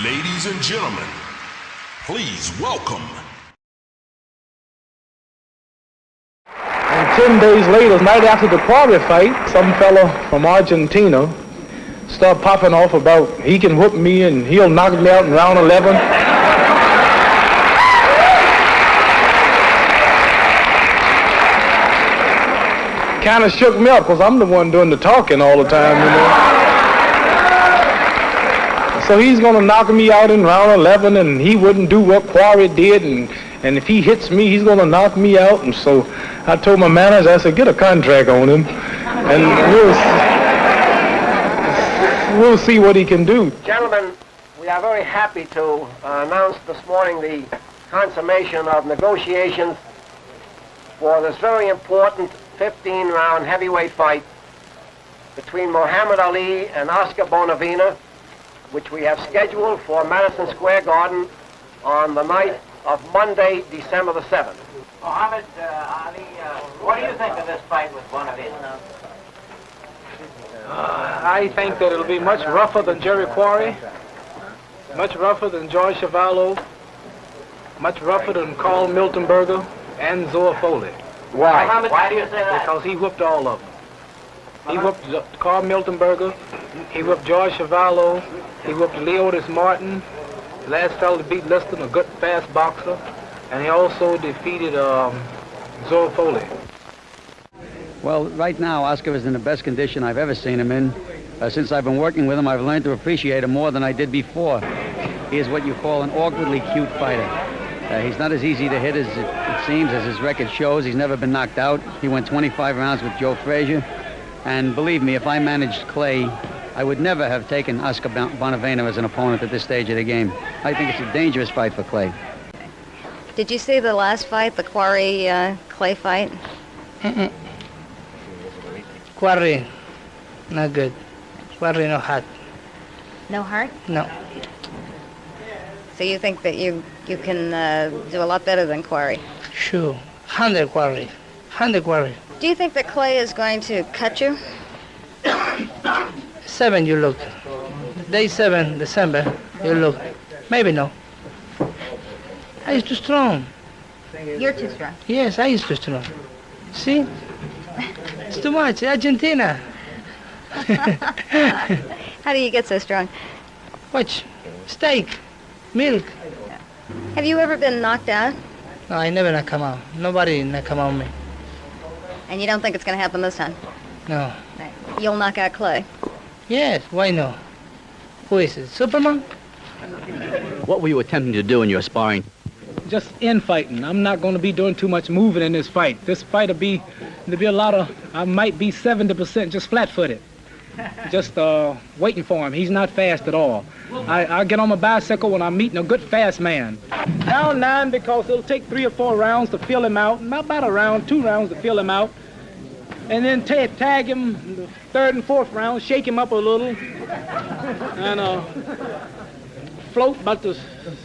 Ladies and gentlemen, please welcome. And 10 days later, right after the quarry fight, some fella from Argentina started popping off about he can whoop me and he'll knock me out in round 11. Kind of shook me up because I'm the one doing the talking all the time, you know. So he's going to knock me out in round 11, and he wouldn't do what Quarry did, and if he hits me, he's going to knock me out. And so I told my manager, I said, get a contract on him, and we'll see what he can do. Gentlemen, we are very happy to announce this morning the consummation of negotiations for this very important 15-round heavyweight fight between Muhammad Ali and Oscar Bonavena, which we have scheduled for Madison Square Garden on the night of Monday, December the 7th. Muhammad Ali, what do you think of this fight with Bonavena? I think that it'll be much rougher than Jerry Quarry, much rougher than George Chuvalo, much rougher than Carl Miltonberger and Zoe Foley. Why? Why do you say that? Because he whooped all of them. He whooped Carl Miltonberger, he whooped George Chuvalo, he whooped Leotis Martin, the last fellow to beat Liston, a good fast boxer, and he also defeated Zoe Foley. Well, right now, Oscar is in the best condition I've ever seen him in. Since I've been working with him, I've learned to appreciate him more than I did before. He is what you call an awkwardly cute fighter. He's not as easy to hit as it seems, as his record shows. He's never been knocked out. He went 25 rounds with Joe Frazier. And believe me, if I managed Clay, I would never have taken Oscar Bonavena as an opponent at this stage of the game. I think it's a dangerous fight for Clay. Did you see the last fight, the Quarry-Clay fight? Quarry, not good. Quarry, no heart. No heart? No. So you think that you can do a lot better than Quarry? Sure. 100 Quarry. 100 Quarry. Do you think that Clay is going to cut you? 7 you look. Day 7, December, you look. Maybe no. I is too strong. You're too strong. Yes, I is too strong. See? It's too much. Argentina. How do you get so strong? Watch. Steak. Milk. Have you ever been knocked out? No, I never not come out. Nobody not come out me. And you don't think it's going to happen this time? No. Right. You'll knock out Clay? Yes, why no? Who is it? Superman? What were you attempting to do in your sparring? Just infighting. I'm not going to be doing too much moving in this fight. This fight there'll be a lot of, I might be 70% just flat-footed. Just waiting for him. He's not fast at all. I get on my bicycle when I'm meeting a good fast man. Round 9 because it'll take 3 or 4 rounds to fill him out. Not about a round, 2 rounds to fill him out. And then tag him in the 3rd and 4th round, shake him up a little. And float about the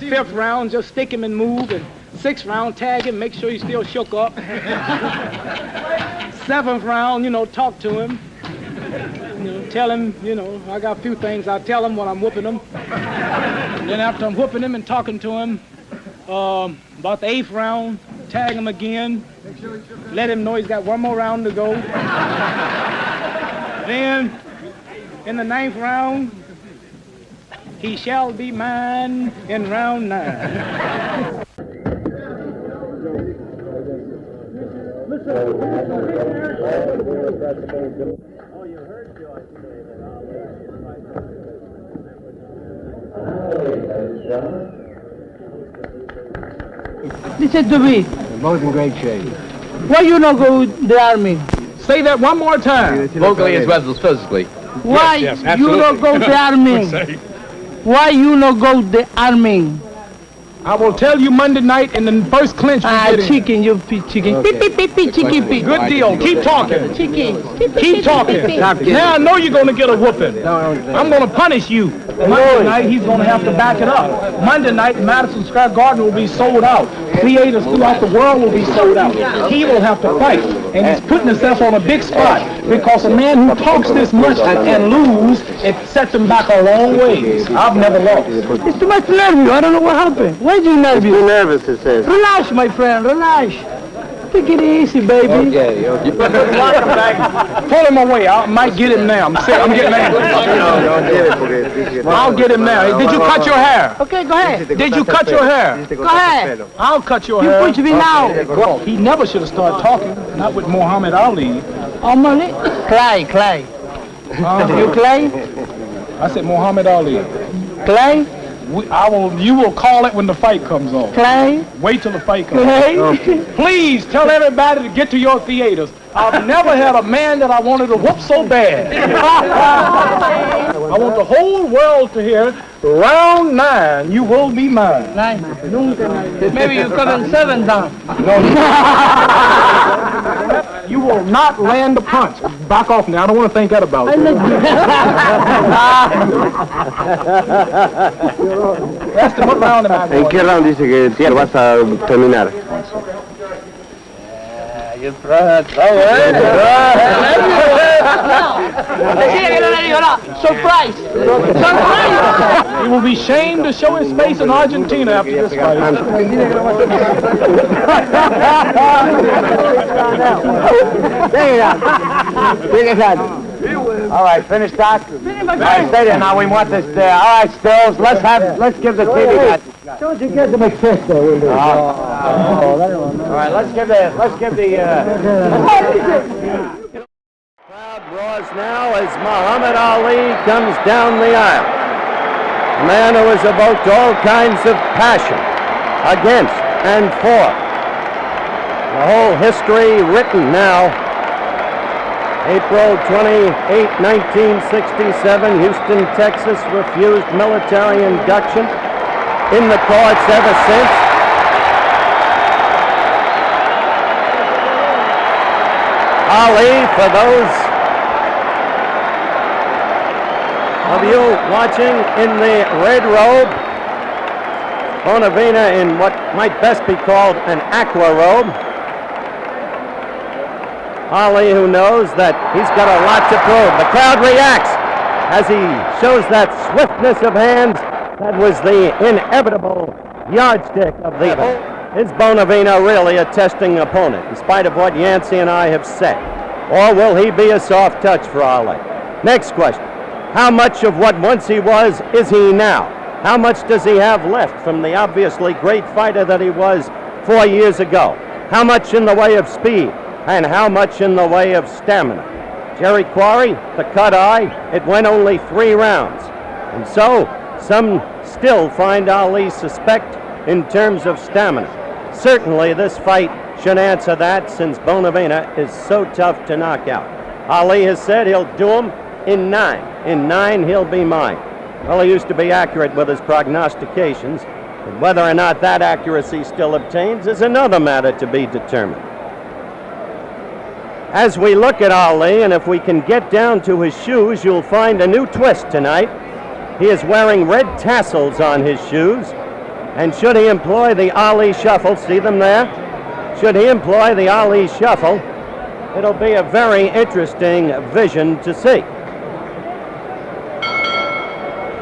5th round, just stick him and move. And 6th round, tag him, make sure he's still shook up. 7th round, talk to him. Tell him, I got a few things I'll tell him when I'm whooping him. And then after I'm whooping him and talking to him, about the 8th round, tag him again. Let him know he's got 1 more round to go. Then, in the 9th round, he shall be mine in round 9. Listen to me. Both in great shape. Why you not go the army? Say that one more time. Vocally as well as physically. Why you not go the army? Why you not go the army? I will tell you Monday night in the first clinch we get in. Chicken, you chicken. Okay. Beep, beep, beep, beep, chicken, beep. Good deal. Keep talking. Chicken. Keep talking. Now I know you're going to get a whooping. I'm going to punish you. Monday night, he's going to have to back it up. Monday night, Madison Square Garden will be sold out. Theaters throughout the world will be sold out. He will have to fight. And he's putting himself on a big spot. Because a man who talks this much and lose, it sets him back a long ways. I've never lost. It's too much nervous. I don't know what happened. Why are you nervous? Too nervous, it says. Relax, my friend. Relax. Take it easy, baby. Okay. Pull him away. I might get him now. I'm getting angry. I'll get him now. Did you cut your hair? Okay, go ahead. Did you cut your hair? Go ahead. I'll cut your hair. You push me now. He never should have started talking. Not with Muhammad Ali. Oh, money? Clay. You Clay? I said Muhammad Ali. Clay? You will call it when the fight comes on. Clay? Wait till the fight comes Clay? on. Please tell everybody to get to your theaters. I've never had a man that I wanted to whoop so bad. I want the whole world to hear, round 9, you will be mine. Maybe you cut him 7 down. No, you will not land the punch. Back off now. I don't want to think that about you. Ask him what round am I going? ¿En qué round dice que vas a terminar? Surprise! He will be shamed to show his face in Argentina after this fight. All right, finish, Doc. All right, stay there now. We want this. All right, Stills. Let's give the TV guy. Don't you get the McFist there, will you? All right, let's give the. Crowd roars now as Muhammad Ali comes down the aisle. A man who has evoked all kinds of passion against and for. The whole history written now. April 28, 1967, Houston, Texas, refused military induction. In the courts ever since. Ali, for those of you watching in the red robe, Bonavina in what might best be called an aqua robe. Ali, who knows that he's got a lot to prove. The crowd reacts as he shows that swiftness of hands that was the inevitable yardstick of the event. Is Bonavina really a testing opponent, in spite of what Yancey and I have said? Or will he be a soft touch for Ali? Next question. How much of what once he was is he now? How much does he have left from the obviously great fighter that he was 4 years ago? How much in the way of speed? And how much in the way of stamina? Jerry Quarry, the cut eye, it went only 3 rounds. And so, some still find Ali suspect in terms of stamina. Certainly this fight should answer that, since Bonavina is so tough to knock out. Ali has said he'll do him in 9. In 9, he'll be mine. Well, he used to be accurate with his prognostications, but whether or not that accuracy still obtains is another matter to be determined. As we look at Ali, and if we can get down to his shoes, you'll find a new twist tonight. He is wearing red tassels on his shoes, and should he employ the Ali shuffle, see them there? Should he employ the Ali shuffle, it'll be a very interesting vision to see.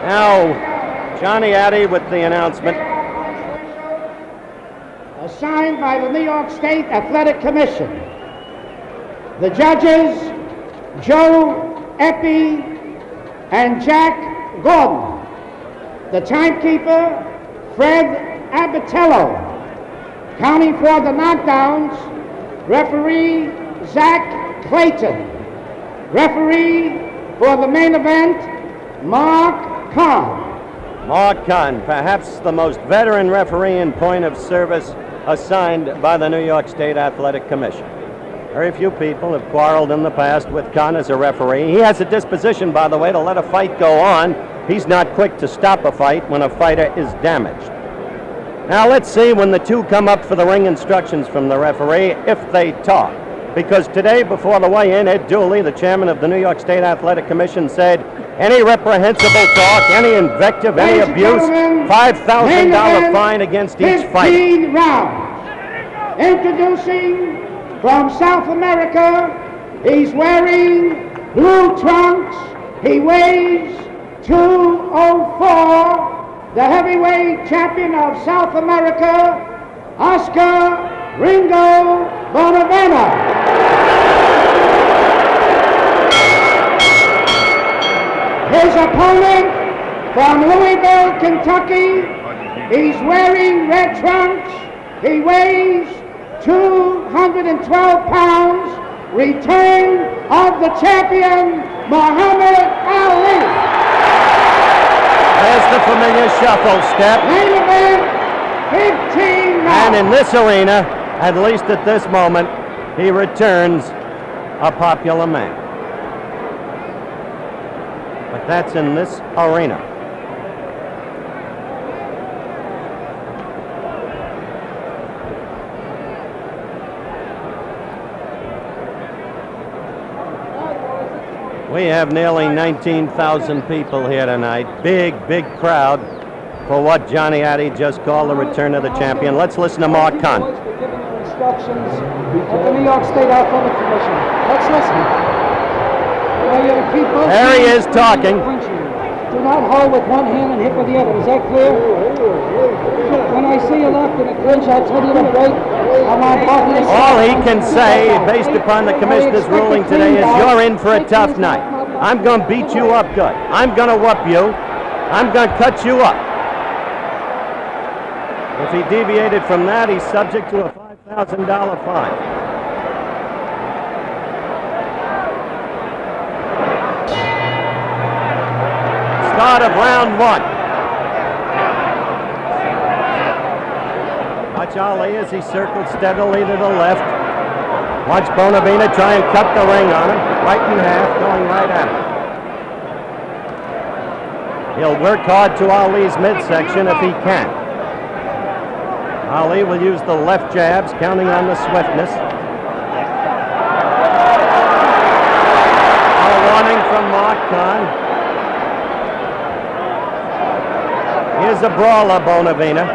Now, Johnny Addy with the announcement. Assigned by the New York State Athletic Commission. The judges, Joe Eppie and Jack Gordon. The timekeeper, Fred Abatello. Counting for the knockdowns, referee Zach Clayton. Referee for the main event, Mark Kahn. Mark Kahn, perhaps the most veteran referee in point of service assigned by the New York State Athletic Commission. Very few people have quarreled in the past with Kahn as a referee. He has a disposition, by the way, to let a fight go on. He's not quick to stop a fight when a fighter is damaged. Now let's see when the two come up for the ring instructions from the referee, if they talk. Because today, before the weigh-in, Ed Dooley, the chairman of the New York State Athletic Commission, said any reprehensible talk, any invective, any abuse, $5,000 fine against each fighter. 15 rounds. Introducing from South America, He's wearing blue trunks. He weighs 204. The heavyweight champion of South America, Oscar Ringo Bonavena. His opponent from Louisville, Kentucky, he's wearing red trunks. He weighs 212 pounds. Return of the champion, Muhammad Ali. There's the familiar shuffle step. Main event, 15 rounds. And in this arena, at least at this moment, he returns a popular man. But that's in this arena. We have nearly 19,000 people here tonight. Big, big crowd for what Johnny Addy just called the return of the champion. Let's listen to Mark Kahn. Instructions of the New York State Athletic Commission. Let's listen. There he is talking. Do not hold with one hand and hit with the other. Is that clear? When I see you left in a clinch, I'll tell you to break. All he can say, based upon the commissioner's ruling today, is you're in for a tough night. I'm going to beat you up good. I'm going to whoop you. I'm going to cut you up. If he deviated from that, he's subject to a $5,000 fine. Start of round one. Watch Ali as he circles steadily to the left. Watch Bonavena try and cut the ring on him. Right in half, going right at him. He'll work hard to Ali's midsection if he can. Ali will use the left jabs, counting on the swiftness. A warning from Mark Kahn. Here's a brawler, Bonavena.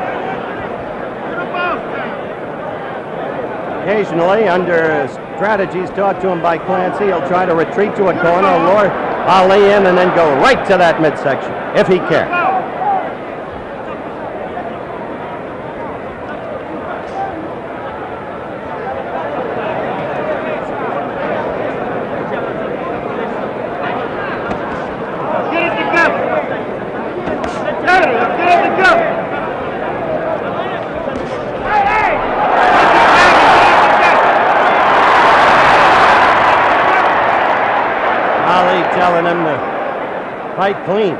Occasionally, under strategies taught to him by Clancy, he'll try to retreat to a corner, lure Ali in, and then go right to that midsection, if he can. Telling him to fight clean.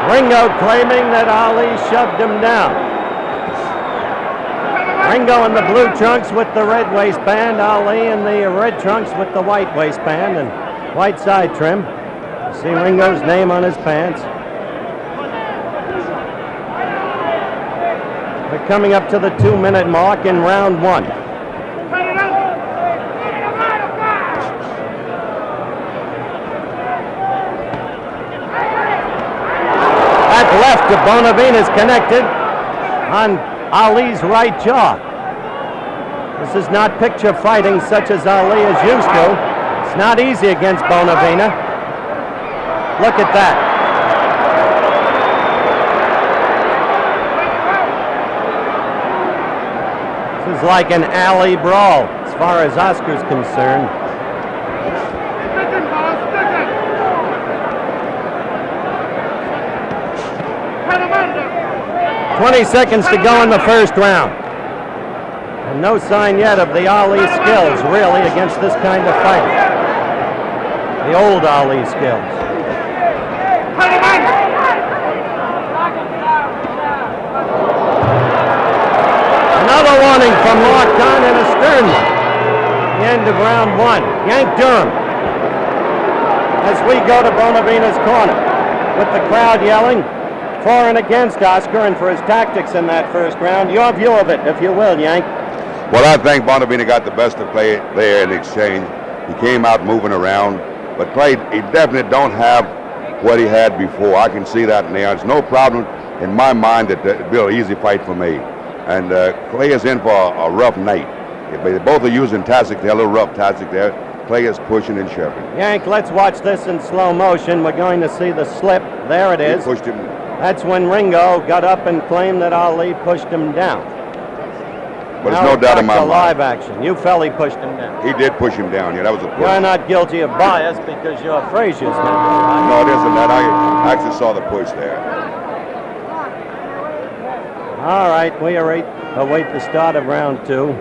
Ringo claiming that Ali shoved him down. Ringo in the blue trunks with the red waistband, Ali in the red trunks with the white waistband and white side trim. You see Ringo's name on his pants. We're coming up to the 2-minute mark in round one. That left of Bonavena is connected on Ali's right jaw. This is not picture fighting such as Ali is used to. It's not easy against Bonavena. Look at that. This is like an alley brawl as far as Oscar's concerned. 20 seconds to go in the first round. And no sign yet of the Ali skills, really, against this kind of fight. The old Ali skills. Another warning from Mark Kahn and a stern one. The end of round one. Yank Durham. As we go to Bonavena's corner with the crowd yelling, for and against Oscar and for his tactics in that first round. Your view of it, if you will, Yank. Well, I think Bonavena got the best of Clay there in the exchange. He came out moving around, but Clay, he definitely don't have what he had before. I can see that now. It's no problem in my mind that it'll be an easy fight for me. And Clay is in for a rough night. They both are using tactics. They're a little rough tactics there. Clay is pushing and shoving. Yank, let's watch this in slow motion. We're going to see the slip. There it is. He pushed him. That's when Ringo got up and claimed that Ali pushed him down. But there's no doubt in my mind. Live action. You felt he pushed him down. He did push him down. Yeah, that was a push. You're not guilty of bias because you're Frazier's man. No, it isn't that. I actually saw the push there. All right, we await the start of round 2.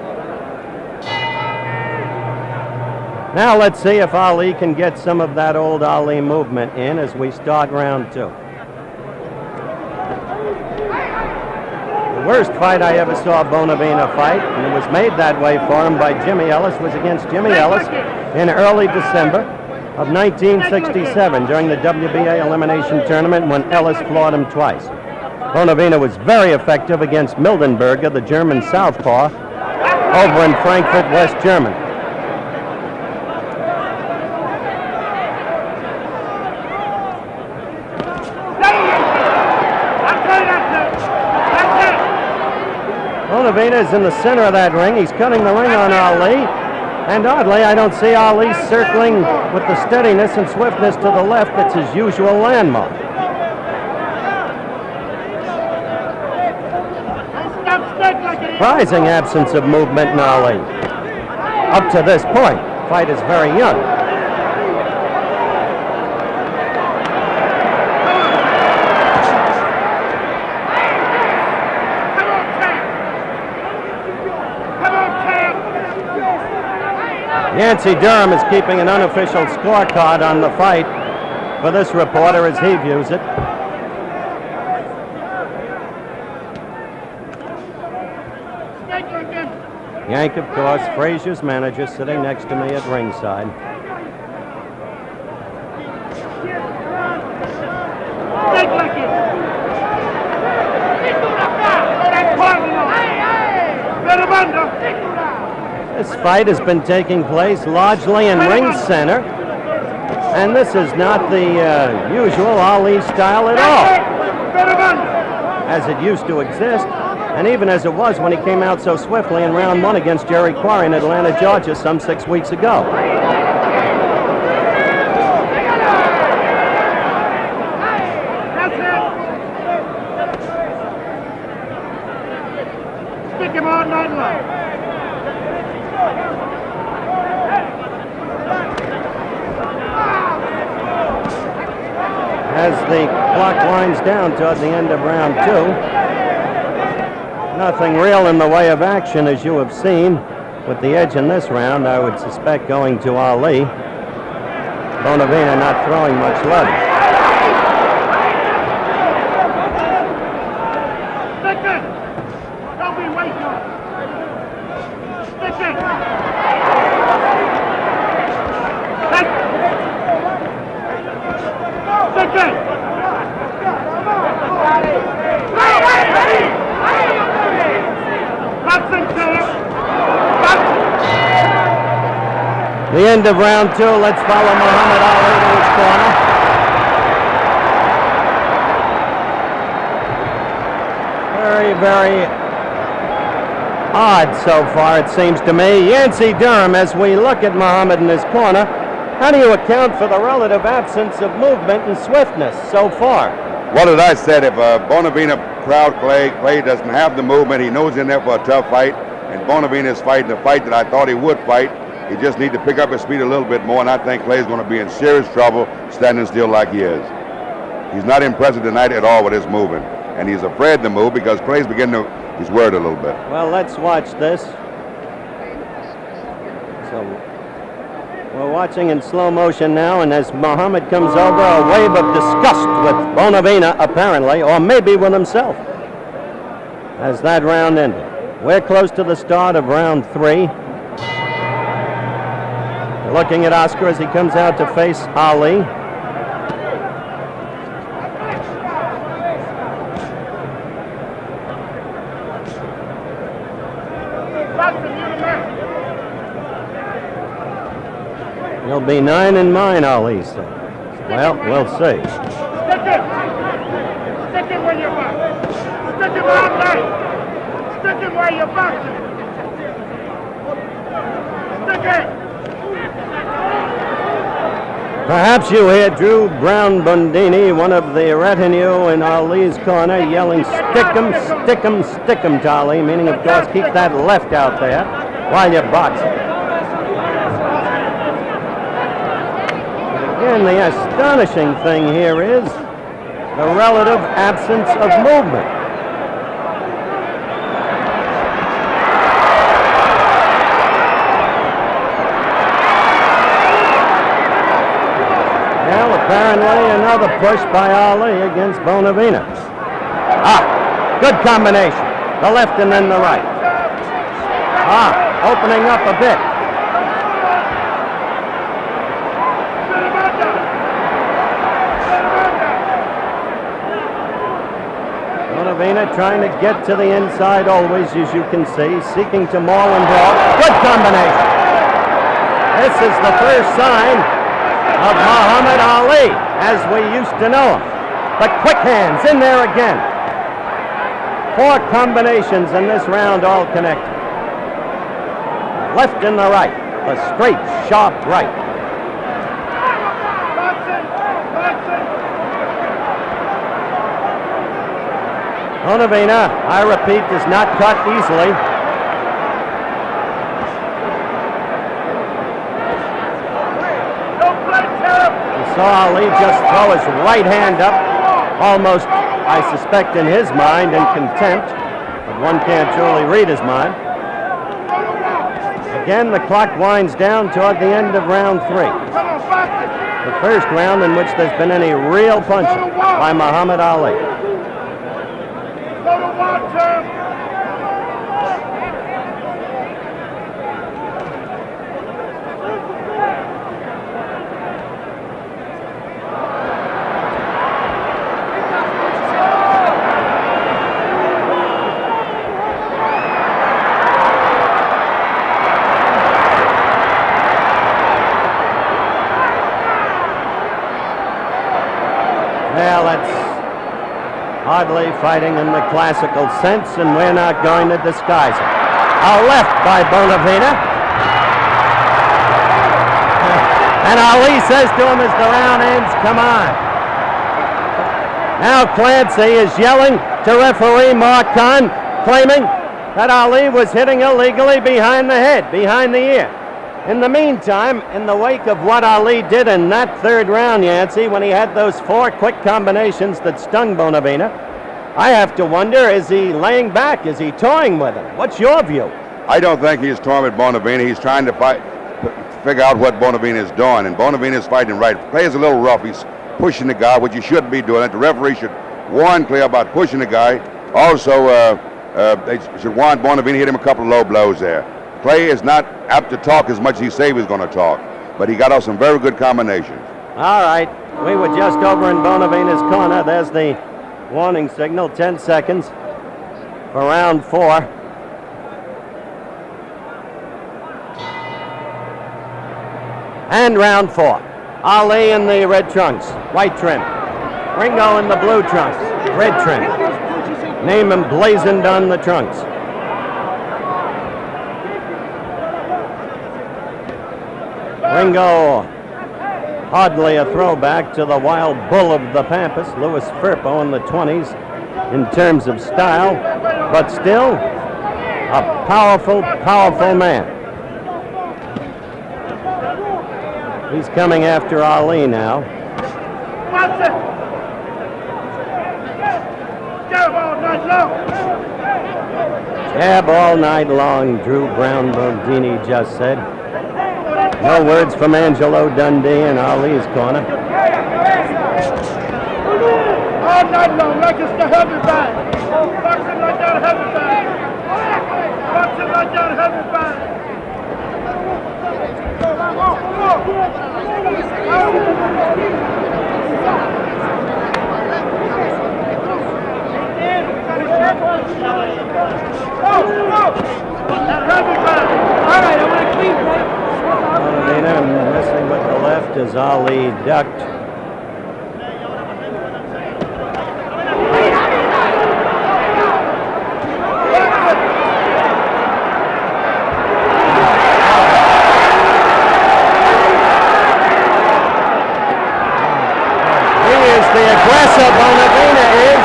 Now let's see if Ali can get some of that old Ali movement in as we start round 2. The worst fight I ever saw Bonavena fight, and it was made that way for him by Jimmy Ellis, was against Jimmy Ellis in early December of 1967 during the WBA elimination tournament when Ellis floored him twice. Bonavena was very effective against Mildenberger, the German southpaw, over in Frankfurt, West Germany. Bonavena is in the center of that ring. He's cutting the ring on Ali. And oddly, I don't see Ali circling with the steadiness and swiftness to the left that's his usual landmark. Surprising absence of movement in Ali. Up to this point, fight is very young. Yancey Durham is keeping an unofficial scorecard on the fight for this reporter as he views it. Yank, of course, Frazier's manager, sitting next to me at ringside. This fight has been taking place largely in ring center, and this is not the usual Ali style at all, as it used to exist, and even as it was when he came out so swiftly in round 1 against Jerry Quarry in Atlanta, Georgia, some 6 weeks ago. Stick him all night long. As the clock winds down toward the end of round 2, nothing real in the way of action, as you have seen. With the edge in this round, I would suspect going to Ali. Bonavena not throwing much lead. Stick it! Don't be waiting. Stick it! Stick it! The end of round 2, let's follow Muhammad Ali to his corner. Very, very odd so far, it seems to me. Yancey Durham, as we look at Muhammad in his corner, how do you account for the relative absence of movement and swiftness so far? Well, as I said, if Bonavena crowd Clay doesn't have the movement, he knows he's in there for a tough fight, and Bonavena is fighting the fight that I thought he would fight. He just needs to pick up his speed a little bit more, and I think Clay's going to be in serious trouble standing still like he is. He's not impressive tonight at all with his movement, and he's afraid to move because Clay's beginning to, he's worried a little bit. Well, let's watch this. So we're watching in slow motion now, and as Muhammad comes over, a wave of disgust with Bonavena, apparently, or maybe with himself, as that round ended. We're close to the start of round 3. Looking at Oscar as he comes out to face Ali. He'll be 9 in mine, Ali said. Well, we'll see. Stick it! Stick it where you want. Stick it where I'm right. Stick it where you're boxing. Stick it! Perhaps you hear Drew Brown Bundini, one of the retinue in Ali's corner, yelling, stick 'em, stick 'em, stick 'em to Ali, meaning, of course, keep that left out there while you're boxing. Again, the astonishing thing here is the relative absence of movement. Well, apparently another push by Ali against Bonavina. Good combination. The left and then the right. Opening up a bit. Bonavina trying to get to the inside always, as you can see, seeking to maul and brawl. Good combination. This is the first sign of Muhammad Ali as we used to know him. But quick hands in there again. 4 combinations in this round, all connected. Left and the right. The straight, sharp right. Bonavina, I repeat, does not cut easily. You saw Ali just throw his right hand up, almost, I suspect, in his mind, in contempt, but one can't truly read his mind. Again, the clock winds down toward the end of round 3. The first round in which there's been any real punching by Muhammad Ali. Well, that's hardly fighting in the classical sense, and we're not going to disguise it. A left by Bonavina. And Ali says to him as the round ends, come on. Now Clancy is yelling to referee Mark Kahn, claiming that Ali was hitting illegally behind the head, behind the ear. In the meantime, in the wake of what Ali did in that third round, Yancey, when he had those 4 quick combinations that stung Bonavina, I have to wonder, is he laying back? Is he toying with him? What's your view? I don't think he's toying with Bonavina. He's trying to figure out what Bonavina is doing, and Bonavina is fighting right. Clay's a little rough. He's pushing the guy, which he shouldn't be doing. The referee should warn Clay about pushing the guy. Also, they should warn Bonavina, hit him a couple of low blows there. Clay is not apt to talk as much as he said he was going to talk, but he got off some very good combinations. All right, we were just over in Bonavina's corner. There's the warning signal, 10 seconds for round 4. And round 4. Ali in the red trunks, white trim. Ringo in the blue trunks, red trim. Name emblazoned on the trunks. Ringo, hardly a throwback to the wild bull of the Pampas, Louis Firpo in the 20s in terms of style, but still a powerful, powerful man. He's coming after Ali now. Jab all night long, Drew Brown Bundini just said. No words from Angelo Dundee in Ali's corner. All night long, like it's the heavy bag. Boxing like that heavy bag. Boxing like that heavy bag. That heavy bag. All right, I want to clean, right? Bonavina messing with the as Ali ducked. The aggressor Bonavina is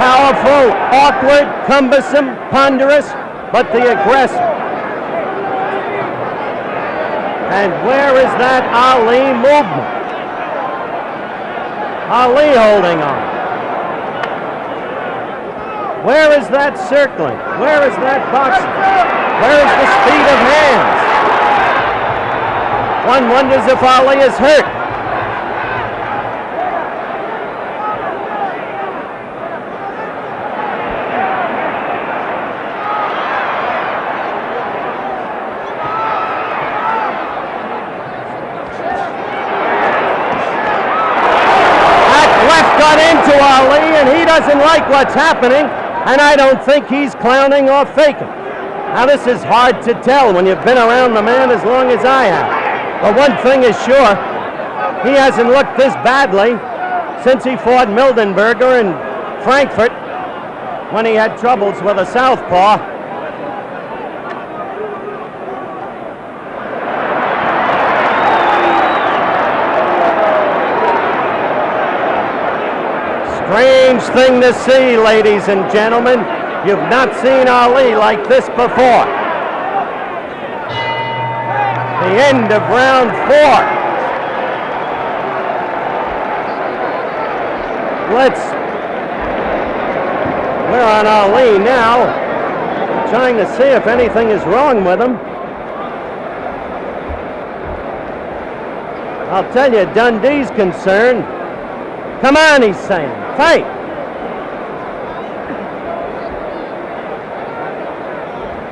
powerful, awkward, cumbersome, ponderous, but the aggressor. And where is that Ali movement? Ali holding on. Where is that circling? Where is that boxing? Where is the speed of hands? One wonders if Ali is hurt. Into Ali, and he doesn't like what's happening, and I don't think he's clowning or faking. Now this is hard to tell when you've been around the man as long as I have. But one thing is sure, he hasn't looked this badly since he fought Mildenberger in Frankfurt when he had troubles with a southpaw. Strange thing to see, ladies and gentlemen. You've not seen Ali like this before. The end of round 4. We're on Ali now, trying to see if anything is wrong with him. I'll tell you, Dundee's concerned. Come on, he's saying. Fight!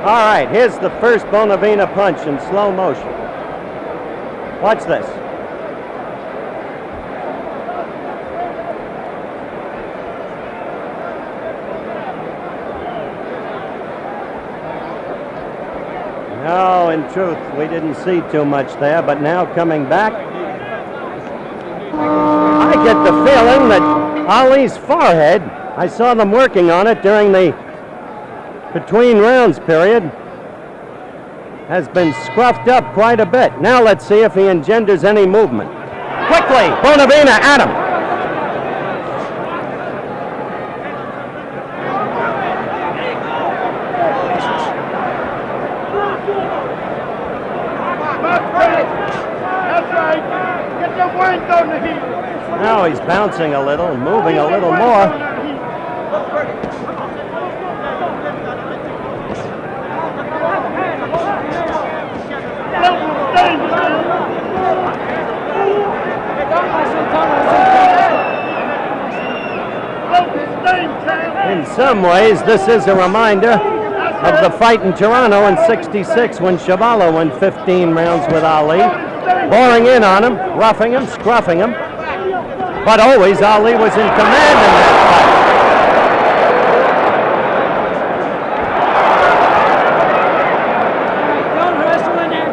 All right, here's the first Bonavina punch in slow motion. Watch this. No, in truth, we didn't see too much there, but now coming back, I get the feeling that Ali's forehead, I saw them working on it during the between rounds period, has been scruffed up quite a bit. Now let's see if he engenders any movement. Quickly, Bonavina at him. That's right. Get the wind on the heel. Now he's bouncing a little, moving a little more. In some ways, this is a reminder of the fight in Toronto in '66 when Chuvalo won 15 rounds with Ali, boring in on him, roughing him, scruffing him. But always Ali was in command in that fight. Don't wrestle in there.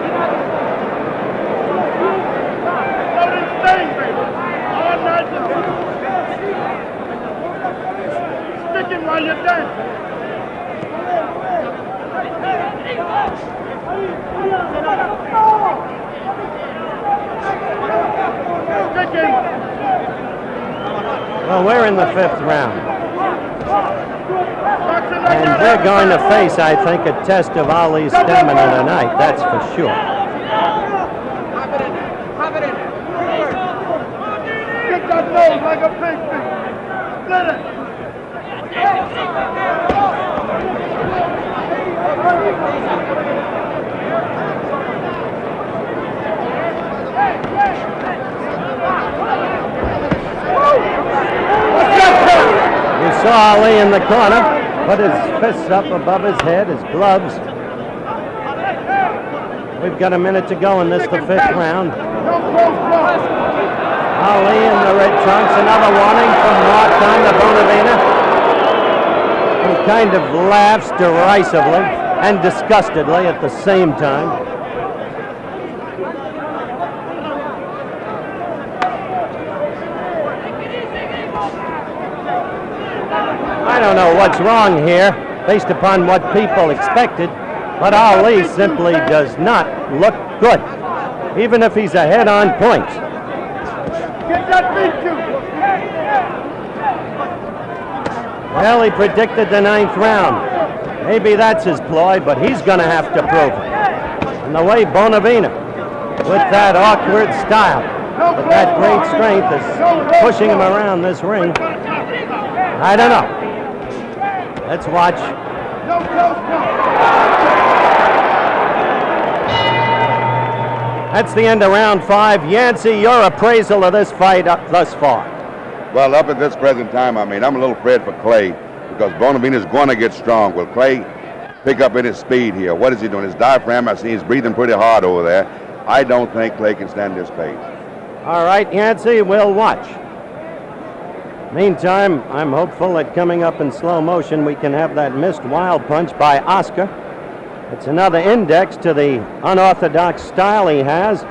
Sticking while you're dancing. Well, we're in the 5th round. And they're going to face, I think, a test of Ali's stamina tonight, that's for sure. Kick that nose like a pig. Let it. You saw Ali in the corner, put his fists up above his head, his gloves. We've got a minute to go in this, the 5th round. Ali in the red trunks, another warning from Martin to Bonavina. He kind of laughs derisively and disgustedly at the same time. don't know what's wrong here, based upon what people expected, but Ali simply does not look good, even if he's ahead on points. Get that beat you. Well, he predicted the 9th round. Maybe that's his ploy, but he's going to have to prove it. And the way Bonavina, with that awkward style, with that great strength, is pushing him around this ring, I don't know. Let's watch. That's the end of round 5. Yancey, your appraisal of this fight thus far. Well, up at this present time, I'm a little afraid for Clay because Bonavina is going to get strong. Will Clay pick up in his speed here? What is he doing? His diaphragm, I see he's breathing pretty hard over there. I don't think Clay can stand this pace. All right, Yancey, we'll watch. Meantime, I'm hopeful that coming up in slow motion, we can have that missed wild punch by Oscar. It's another index to the unorthodox style he has,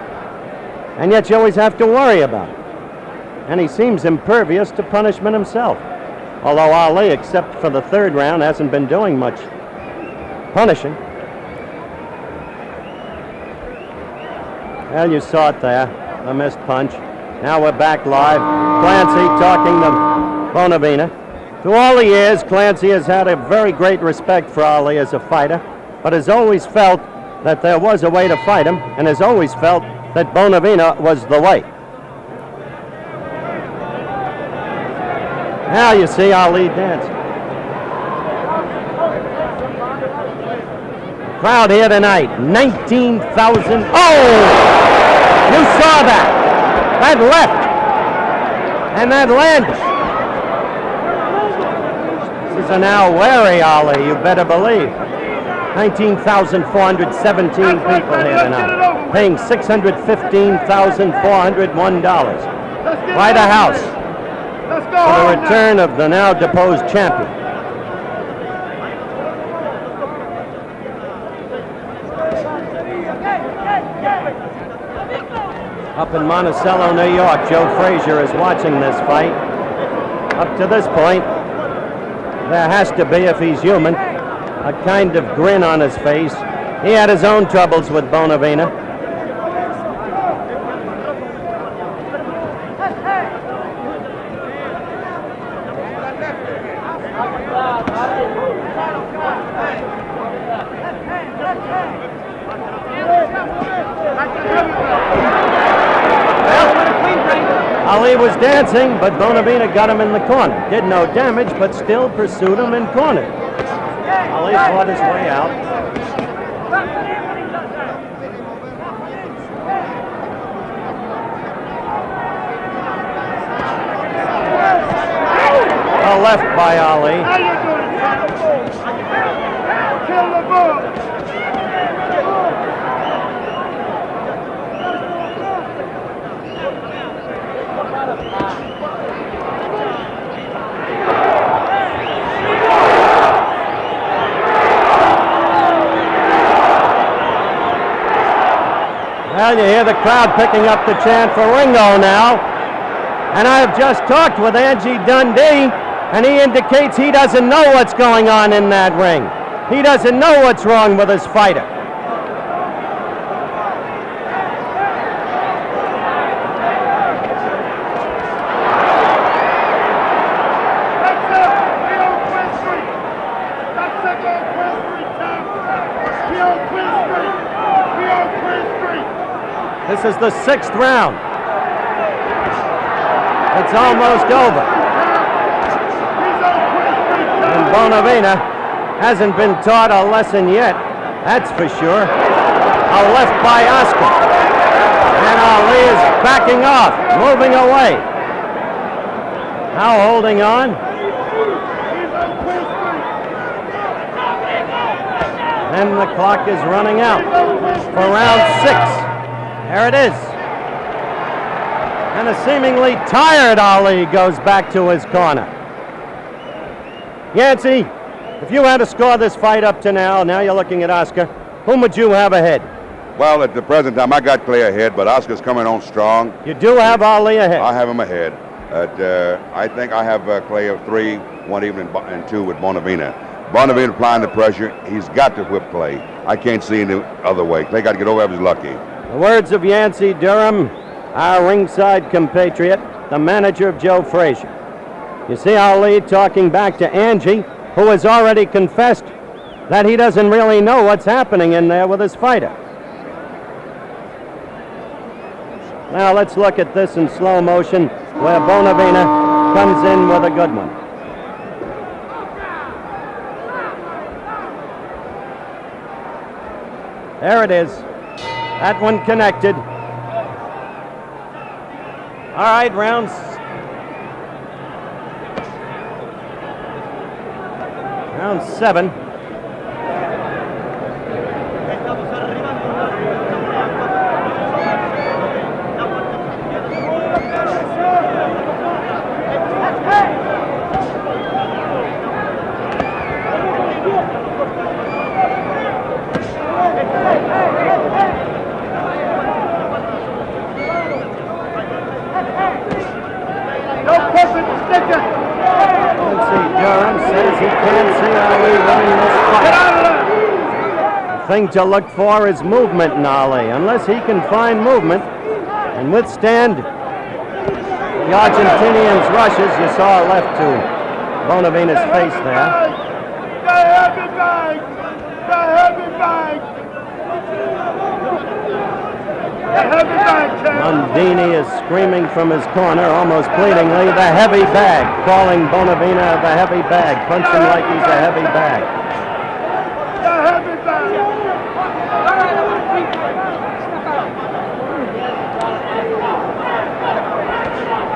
and yet you always have to worry about it. And he seems impervious to punishment himself. Although Ali, except for the 3rd round, hasn't been doing much punishing. Well, you saw it there, the missed punch. Now we're back live. Clancy talking to Bonavina. Through all the years, Clancy has had a very great respect for Ali as a fighter, but has always felt that there was a way to fight him, and has always felt that Bonavina was the way. Now you see Ali dance. Crowd here tonight, 19,000. Oh! You saw that. That left. And that landed. This is a now wary Ali, you better believe. 19,417 people here tonight, paying $615,401. Quite a house for the return of the now deposed champion. Up in Monticello, New York, Joe Frazier is watching this fight. Up to this point, there has to be, if he's human, a kind of grin on his face. He had his own troubles with Bonavina. Ali was dancing, but Bonavina got him in the corner. Did no damage, but still pursued him and cornered. Ali fought his way out. A left by Ali. Kill the bull. Well, you hear the crowd picking up the chant for Ringo now. And I've just talked with Angie Dundee, and he indicates he doesn't know what's going on in that ring. He doesn't know what's wrong with his fighter. This is the 6th round. It's almost over. And Bonavina hasn't been taught a lesson yet, that's for sure. A left by Oscar. And Ali is backing off, moving away. Now holding on. And the clock is running out for round 6. There it is. And a seemingly tired Ali goes back to his corner. Yancey, if you had to score this fight up to now you're looking at Oscar, whom would you have ahead? Well, at the present time, I got Clay ahead, but Oscar's coming on strong. You do have Ali ahead? I have him ahead. I think I have Clay of 3, 1 even and 2 with Bonavena. Bonavena applying the pressure. He's got to whip Clay. I can't see any other way. Clay got to get over if he's lucky. The words of Yancey Durham, our ringside compatriot, the manager of Joe Frazier. You see Ali talking back to Angie, who has already confessed that he doesn't really know what's happening in there with his fighter. Now let's look at this in slow motion, where Bonavena comes in with a good one. There it is. That one connected. All right, round 7. Durham says he can't see Ali winning this fight. The thing to look for is movement in Ali. Unless he can find movement and withstand the Argentinian's rushes, you saw a left to Bonavena's face there. The heavy bag! The heavy bag! The heavy bag, Mundini is screaming from his corner, almost pleadingly, the heavy bag, calling Bonavena the heavy bag. Punch him like he's a heavy bag. The heavy bag!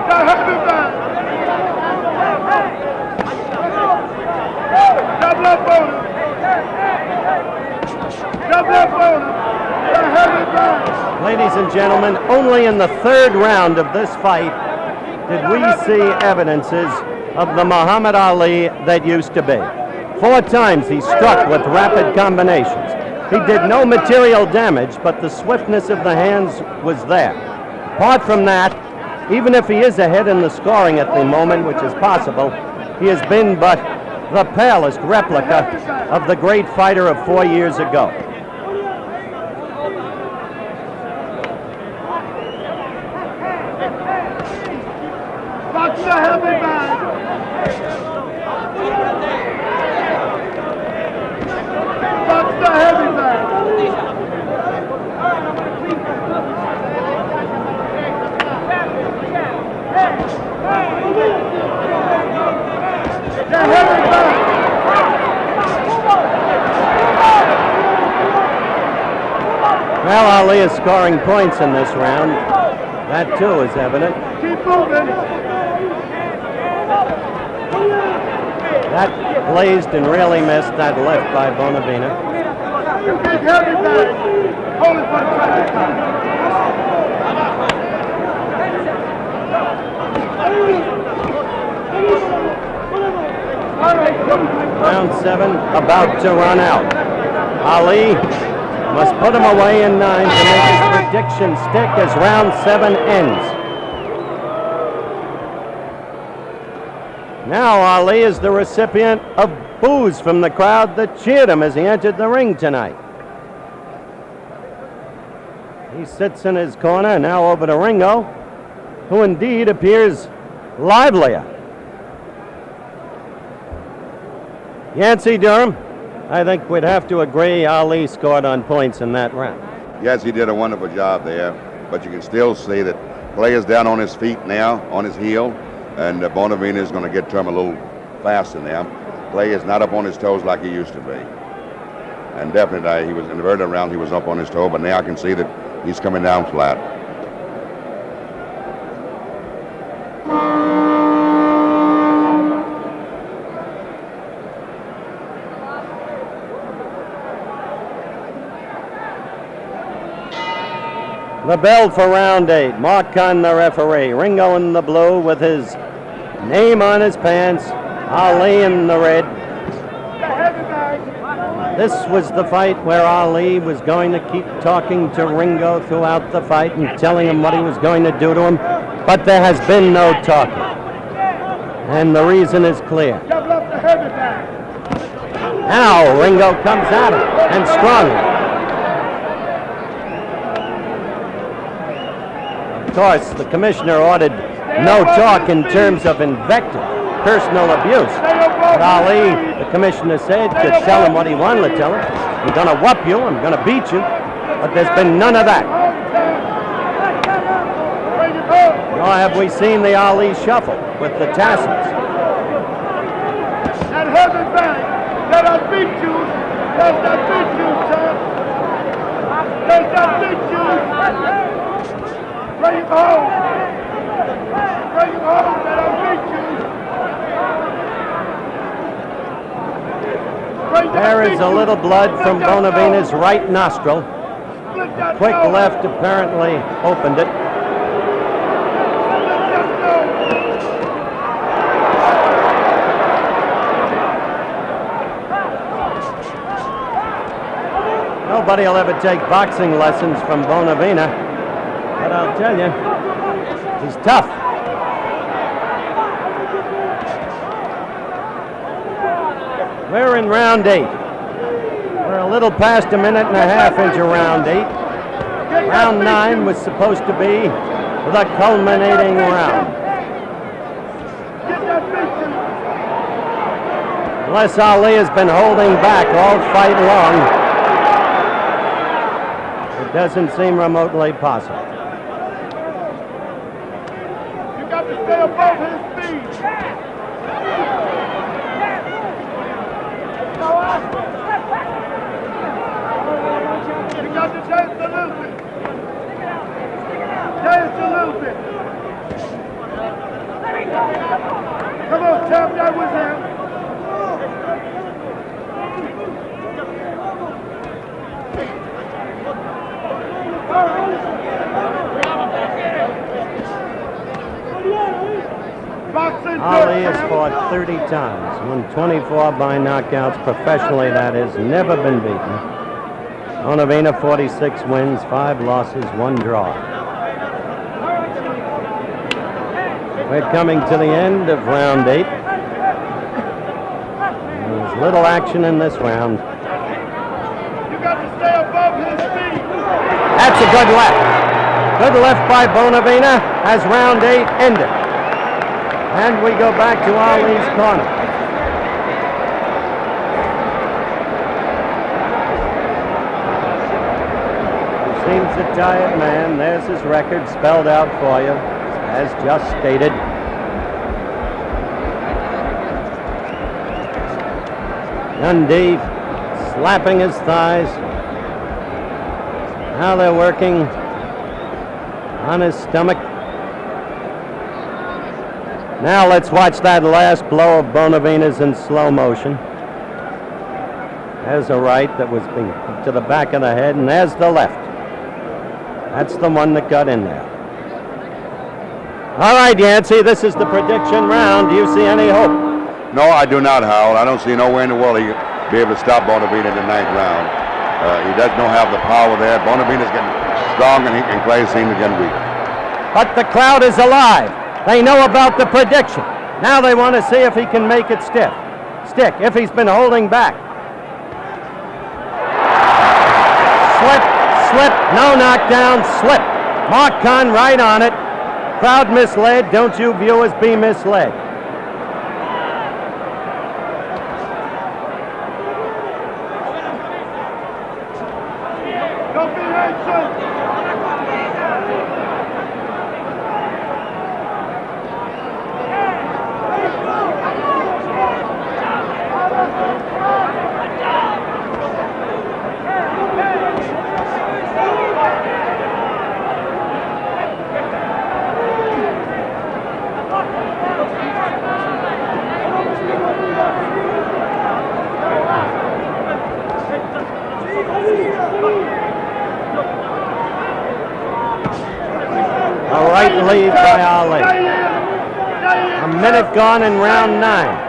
The heavy bag! Double up on him! Double up on him! The heavy bag! Ladies and gentlemen, only in the 3rd round of this fight did we see evidences of the Muhammad Ali that used to be. 4 times he struck with rapid combinations. He did no material damage, but the swiftness of the hands was there. Apart from that, even if he is ahead in the scoring at the moment, which is possible, he has been but the palest replica of the great fighter of 4 years ago. Box the heavy bag! Box the heavy bag! The heavy bag! Well, Ali is scoring points in this round. That too is evident. Keep moving! That blazed and really missed that left by Bonavena. You big heavy bag! Hold it for the Round 7 about to run out. Ali must put him away in 9 to make his prediction stick as round 7 ends. Now Ali is the recipient of boos from the crowd that cheered him as he entered the ring tonight. He sits in his corner, now over to Ringo, who indeed appears livelier. Yancey Durham, I think we'd have to agree Ali scored on points in that round. Yes, he did a wonderful job there, but you can still see that Clay is down on his feet now, on his heel, and Bonavena is going to get to him a little faster now. Clay is not up on his toes like he used to be. And definitely, he was in the very round, he was up on his toe, but now I can see that he's coming down flat. The bell for round 8. Mark Kahn, the referee. Ringo in the blue with his name on his pants. Ali in the red. This was the fight where Ali was going to keep talking to Ringo throughout the fight and telling him what he was going to do to him. But there has been no talking. And the reason is clear. Double up the heavy bag. Now Ringo comes at him, and strongly. Of course, the commissioner ordered no talk in terms of invective, personal abuse. But Ali, the commissioner said, could tell him what he wanted to tell him. I'm going to whoop you, I'm going to beat you. But there's been none of that. Nor have we seen the Ali shuffle with the tassels. That heavy bag, that I beat you, that's that beat you, son. That's that beat you. Bring him home. Bring him home, that I beat you. There is a little blood from Bonavina's right nostril. A quick left apparently opened it. Nobody will ever take boxing lessons from Bonavina, but I'll tell you, he's tough. We're in round 8. We're a little past a minute and a half into round 8. Round 9 was supposed to be the culminating round. Unless Ali has been holding back all fight long, it doesn't seem remotely possible. You got to stay above his feet. You got to dance a little bit. Dance a little bit. Come on, champ, that was him. Ali has fought 30 times, won 24 by knockouts professionally, that is, never been beaten. Bonavina, 46 wins, 5 losses, 1 draw. We're coming to the end of round 8. There's little action in this round. You got to stay above his feet. That's a good left. Good left by Bonavina as round 8 ended. And we go back to Ali's corner. He seems a tired man. There's his record spelled out for you, as just stated. Dundee slapping his thighs. Now they're working on his stomach. Now let's watch that last blow of Bonavina's in slow motion. There's a right that was being to the back of the head, and there's the left. That's the one that got in there. All right, Yancey, this is the prediction round. Do you see any hope? No, I do not, Howell. I don't see nowhere in the world he'll be able to stop Bonavina in the 9th round. He does not have the power there. Bonavina's getting strong, and Clay seems to get weak. But the crowd is alive. They know about the prediction. Now they want to see if he can make it stick, if he's been holding back. Slip, no knockdown, slip. Mark Kahn right on it. Crowd misled. Don't you viewers be misled. Don't be anxious. A right lead by Ali. A minute gone in round 9.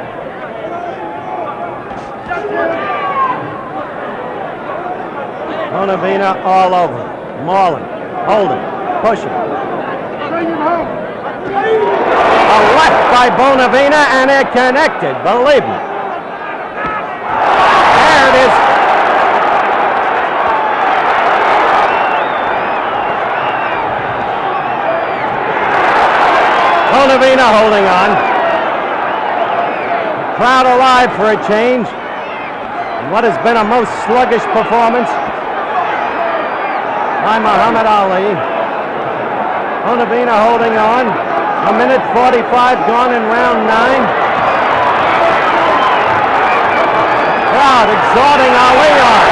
Bonavina all over. Mauling, holding, pushing. Bring him home. left by Bonavina, and they're connected, believe me. There it is. Bonavina holding on. Crowd alive for a change. And what has been a most sluggish performance by Muhammad Ali. Bonavina holding on. 1:45 gone in round 9. Crowd exhorting Ali on.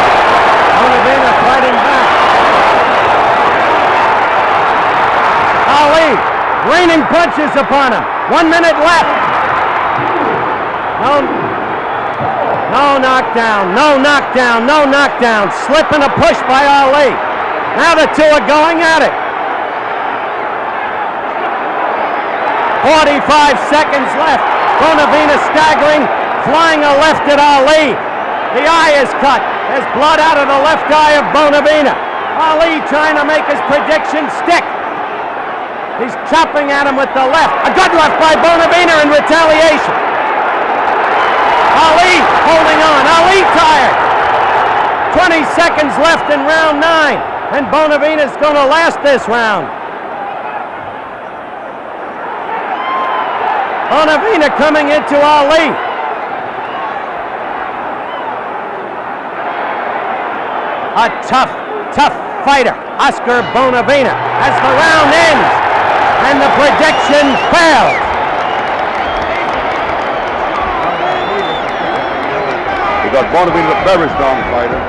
Bonavina fighting back. Ali raining punches upon him. 1 minute left. No knockdown, no knockdown, no knockdown. Slip and a push by Ali. Now the two are going at it. 45 seconds left. Bonavina staggering, flying a left at Ali. The eye is cut. There's blood out of the left eye of Bonavina. Ali trying to make his prediction stick. He's chopping at him with the left. A good left by Bonavina in retaliation. Ali holding on. Ali tired. 20 seconds left in round 9. And Bonavina's going to last this round. Bonavina coming into Ali. A tough fighter, Oscar Bonavina, as the round ends. And the prediction fails. Because Bonavina's a very strong fighter,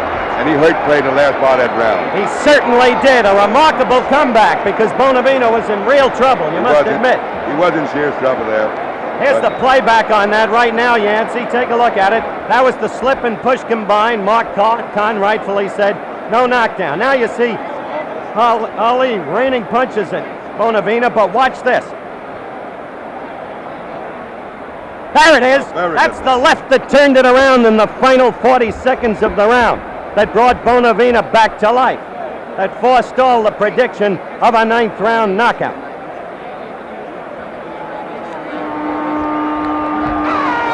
and he hurt Clay the last part of that round. He certainly did. A remarkable comeback because Bonavina was in real trouble, you must admit. He was in serious trouble there. Here's the playback on that right now, Yancey. Take a look at it. That was the slip and push combined. Mark Kahn rightfully said no knockdown. Now you see Ali raining punches at Bonavina, but watch this. There it is. That's the left that turned it around in the final 40 seconds of the round that brought Bonavina back to life, that forestalled the prediction of a 9th round knockout.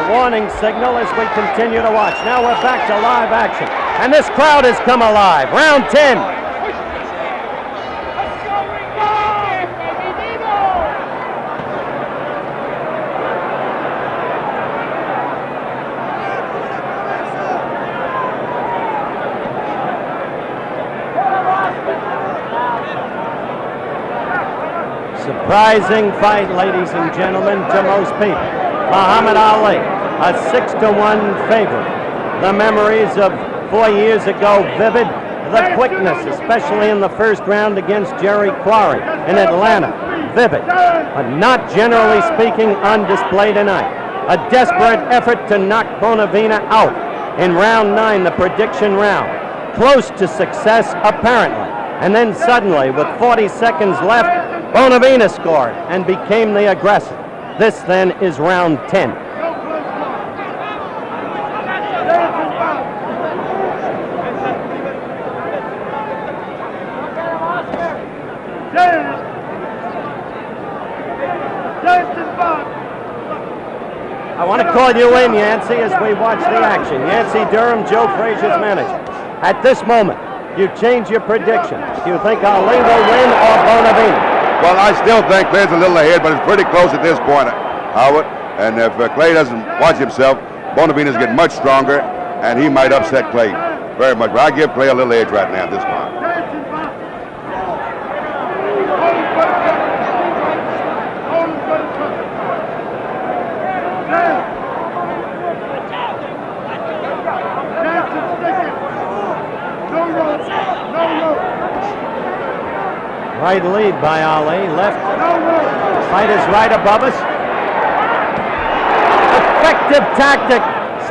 A warning signal as we continue to watch. Now we're back to live action, and this crowd has come alive. Round 10. Surprising fight, ladies and gentlemen, to most people. Muhammad Ali, a 6-1 favorite. The memories of 4 years ago vivid. The quickness, especially in the first round against Jerry Quarry in Atlanta, vivid. But not generally speaking on display tonight. A desperate effort to knock Bonavina out in round 9, the prediction round. Close to success, apparently. And then suddenly, with 40 seconds left, Bonavina scored and became the aggressor. This then is round 10. I want to call you in, Yancey, as we watch the action. Yancey Durham, Joe Frazier's manager. At this moment, you change your prediction. Do you think Ali will win or Bonavina? Well, I still think Clay's a little ahead, but it's pretty close at this point, Howard. And if Clay doesn't watch himself, Bonavina's getting much stronger, and he might upset Clay very much. But I give Clay a little edge right now at this point. Right lead by Ali, left. Fight is right above us. Effective tactic,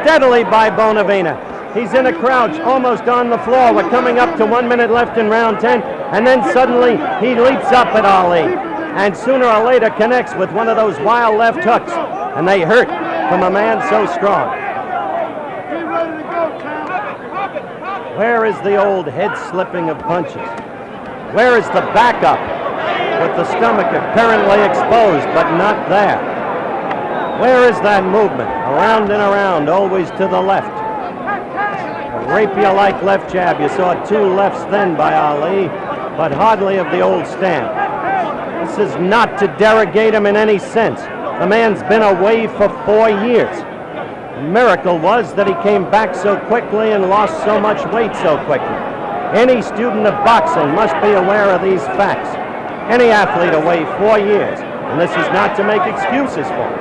steadily by Bonavina. He's in a crouch, almost on the floor. We're coming up to 1 minute left in round 10, and then suddenly he leaps up at Ali, and sooner or later connects with one of those wild left hooks, and they hurt from a man so strong. Where is the old head slipping of punches? Where is the backup with the stomach apparently exposed but not there? Where is that movement? Around and around, always to the left. A rapier-like left jab. You saw two lefts then by Ali, but hardly of the old stamp. This is not to derogate him in any sense. The man's been away for 4 years. The miracle was that he came back so quickly and lost so much weight so quickly. Any student of boxing must be aware of these facts. Any athlete away 4 years, and this is not to make excuses for him,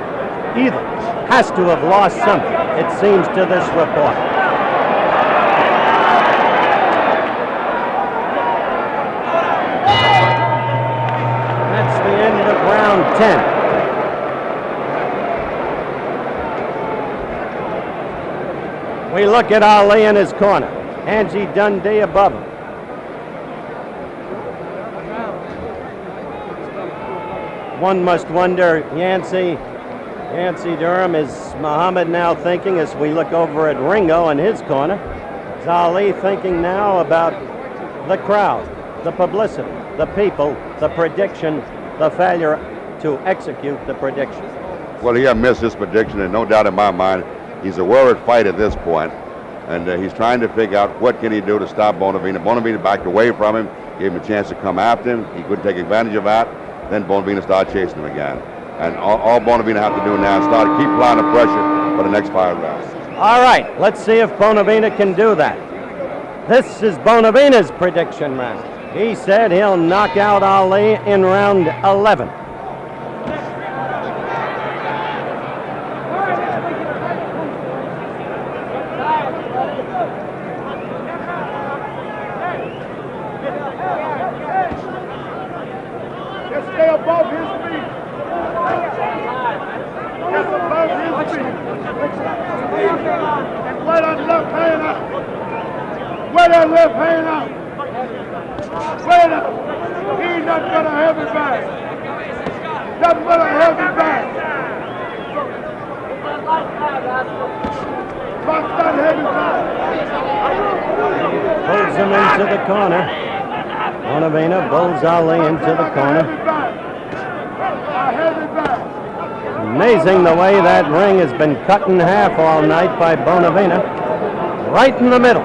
either, has to have lost something, it seems to this report. That's the end of round 10. We look at Ali in his corner. Angie Dundee above him. One must wonder, Yancey Durham, is Muhammad now thinking, as we look over at Ringo in his corner, is Ali thinking now about the crowd, the publicity, the people, the prediction, the failure to execute the prediction? Well, he had missed his prediction, and no doubt in my mind, he's a worried fight at this point, and he's trying to figure out what can he do to stop Bonavena. Bonavena backed away from him, gave him a chance to come after him. He couldn't take advantage of that. Then Bonavena started chasing him again. And all Bonavena have to do now is keep applying the pressure for the next 5 rounds. All right, let's see if Bonavena can do that. This is Bonavena's prediction round. He said he'll knock out Ali in round 11. Stay above his feet. Just above his feet. And wear that left hand out. Wear that left hand out. Wear that. He's not gonna have it back. Nothing but a heavy back. Box that heavy back. Pulls him into the corner. Bonavena bulls Ali into the corner. Amazing the way that ring has been cut in half all night by Bonavena. Right in the middle.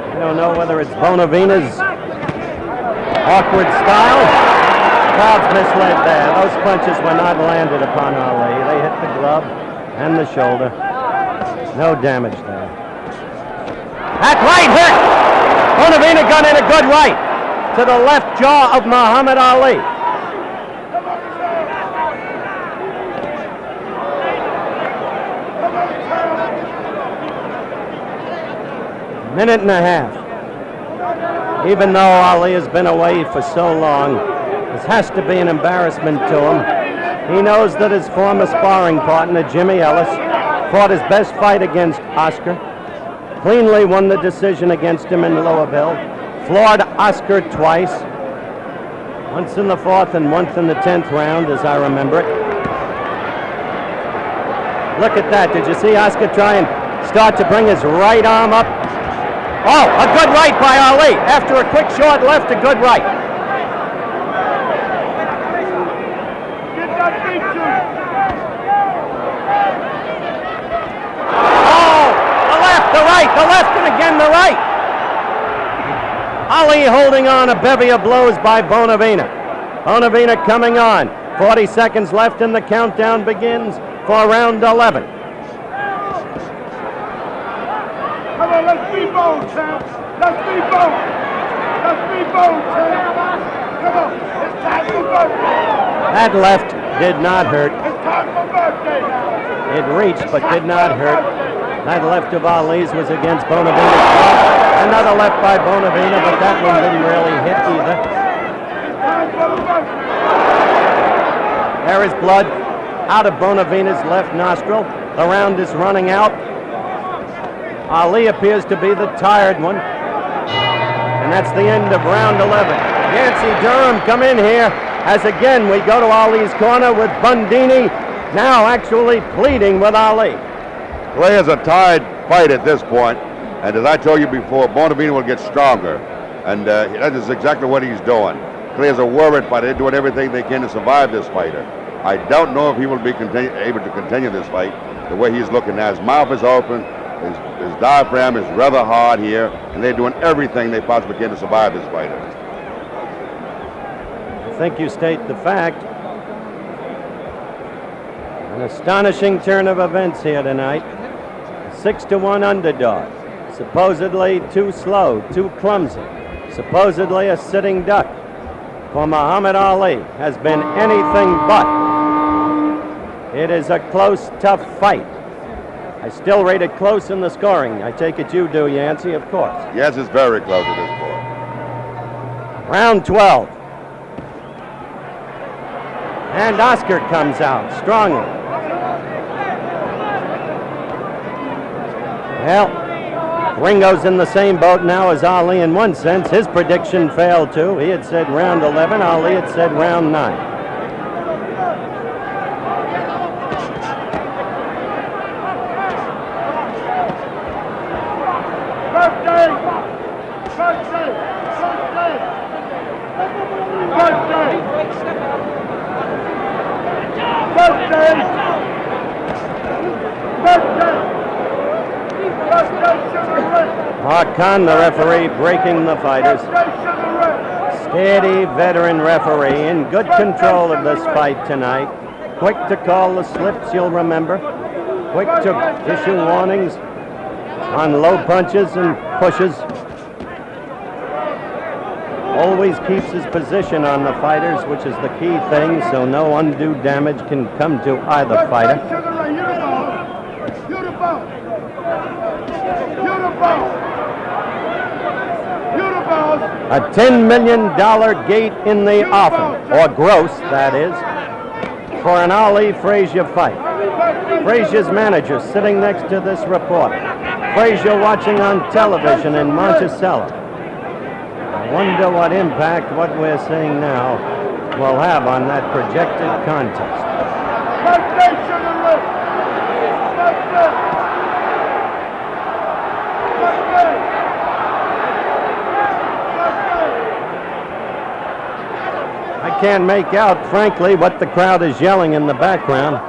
I don't know whether it's Bonavena's awkward style. Crowd's misled there. Those punches were not landed upon Ali. They hit the glove and the shoulder. No damage there. That right hit! Bonavena got in a good right to the left jaw of Muhammad Ali. Minute and a half. Even though Ali has been away for so long, this has to be an embarrassment to him. He knows that his former sparring partner, Jimmy Ellis, fought his best fight against Oscar, cleanly won the decision against him in Louisville, floored Oscar twice, once in the 4th and once in the 10th round, as I remember it. Look at that. Did you see Oscar try and start to bring his right arm up? Oh, a good right by Ali. After a quick short left, a good right. The left and again the right. Ali holding on, a bevy of blows by Bonavena. Bonavena coming on. 40 seconds left and the countdown begins for round 11. Come on, let's be bold, champ. Let's be bold. Let's be bold, champ. Come on, it's time for birthday. That left did not hurt. It's time for birthday now. It reached but did not hurt. That left of Ali's was against Bonavena's glove. Another left by Bonavena, but that one didn't really hit either. There is blood out of Bonavena's left nostril. The round is running out. Ali appears to be the tired one. And that's the end of round 11. Yancey Durham come in here as again we go to Ali's corner with Bundini now actually pleading with Ali. Clay is a tied fight at this point, and as I told you before, Bonavena will get stronger, and that is exactly what he's doing. Clay's a worried fighter. They're doing everything they can to survive this fighter. I don't know if he will be able to continue this fight the way he's looking now. His mouth is open, his diaphragm is rather hard here, and they're doing everything they possibly can to survive this fighter. I think you state the fact. An astonishing turn of events here tonight. 6-1 underdog. Supposedly too slow, too clumsy. Supposedly a sitting duck. For Muhammad Ali has been anything but. It is a close, tough fight. I still rate it close in the scoring. I take it you do, Yancey, of course. Yes, it's very close at this point. Round 12. And Oscar comes out strongly. Well, Ringo's in the same boat now as Ali in one sense. His prediction failed too. He had said round 11. Ali had said round 9. Khan, the referee, breaking the fighters. Steady veteran referee in good control of this fight tonight. Quick to call the slips, you'll remember. Quick to issue warnings on low punches and pushes. Always keeps his position on the fighters, which is the key thing, so no undue damage can come to either fighter. A $10 million gate in the offing, or gross, that is, for an Ali Frazier fight. Frazier's manager sitting next to this reporter. Frazier watching on television in Monticello. I wonder what impact what we're seeing now will have on that projected contest. I can't make out, frankly, what the crowd is yelling in the background.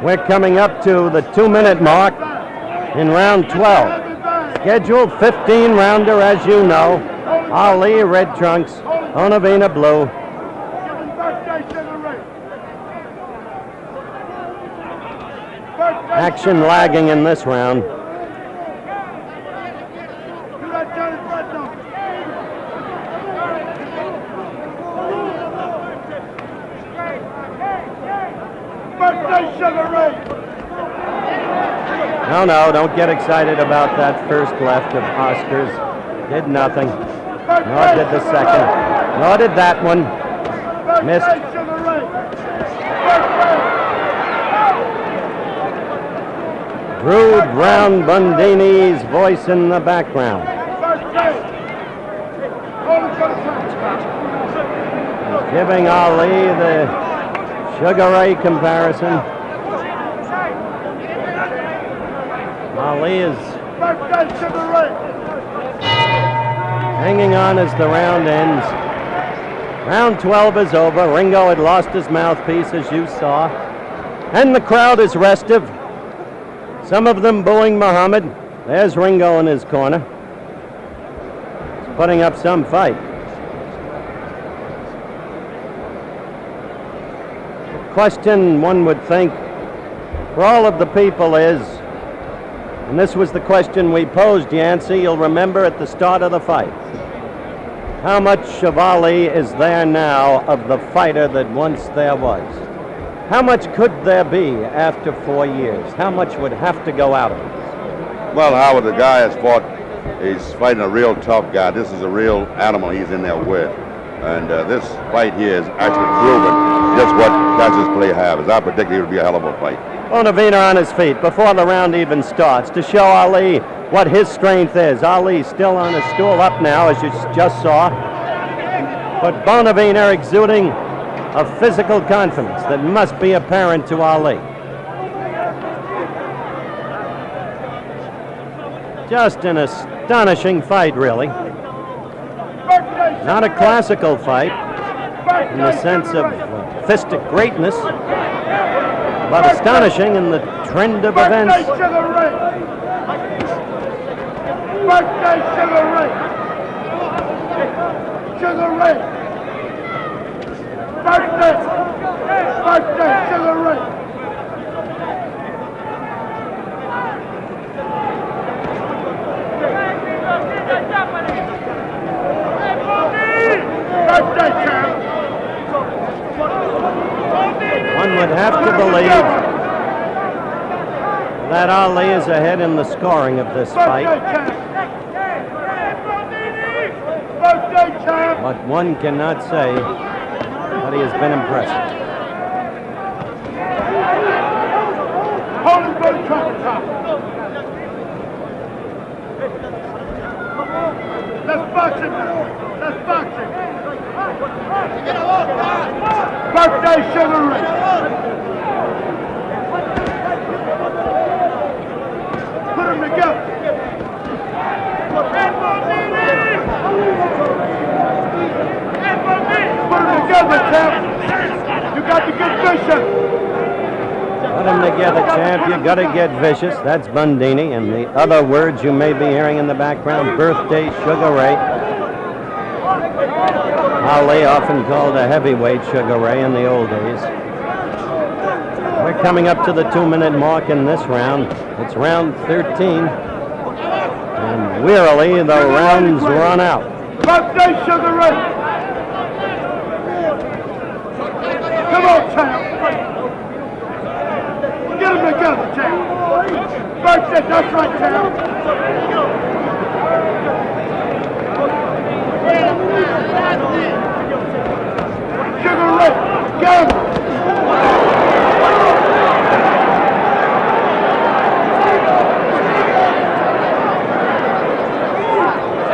We're coming up to the 2-minute mark in round 12. Scheduled 15-rounder, as you know. Ali, red trunks. Onavina, blue. Action lagging in this round. No, don't get excited about that first left of Oscar's. Did nothing. Nor did the second. Nor did that one. Missed. Rude Brown Bundini's voice in the background. Giving Ali the Sugar Ray comparison. Ali is hanging on as the round ends. Round 12 is over. Ringo had lost his mouthpiece, as you saw. And the crowd is restive. Some of them booing Muhammad. There's Ringo in his corner. He's putting up some fight. The question, one would think, for all of the people is, and this was the question we posed, Yancey, you'll remember at the start of the fight. How much of Ali is there now of the fighter that once there was? How much could there be after 4 years? How much would have to go out of it? Well, Howard, the guy has fought, he's fighting a real tough guy. This is a real animal he's in there with. And this fight here is actually proven just what Cassius Clay has. I predicted it would be a hell of a fight. Onavina on his feet before the round even starts to show Ali what his strength is. Ali still on his stool up now, as you just saw. But Bonavina exuding a physical confidence that must be apparent to Ali. Just an astonishing fight, really. Not a classical fight in the sense of fistic greatness, but astonishing in the trend of events. Birthday Sugar Ray! Birthday Sugar Ray! Sugar Ray! Birthday! Birthday Sugar Ray! Birthday champ! One would have to believe that Ali is ahead in the scoring of this fight. Birthday champ! But one cannot say that he has been impressive. Hold him for the trumpet top. Let's box him now. Let's box him. Birthday Sugar Ray. Put them together. Put them together, champ. You got to get vicious. Put them together, champ. You got to get vicious. That's Bundini, and the other words you may be hearing in the background, Birthday Sugar Ray. Ali, often called a heavyweight Sugar Ray in the old days. We're coming up to the 2-minute mark in this round. It's round 13. And wearily, the rounds run out. Birthday Sugar Ray. Come on, champ. Get them together, champ. Birthday, that's right, champ. Sugar Ray, get him.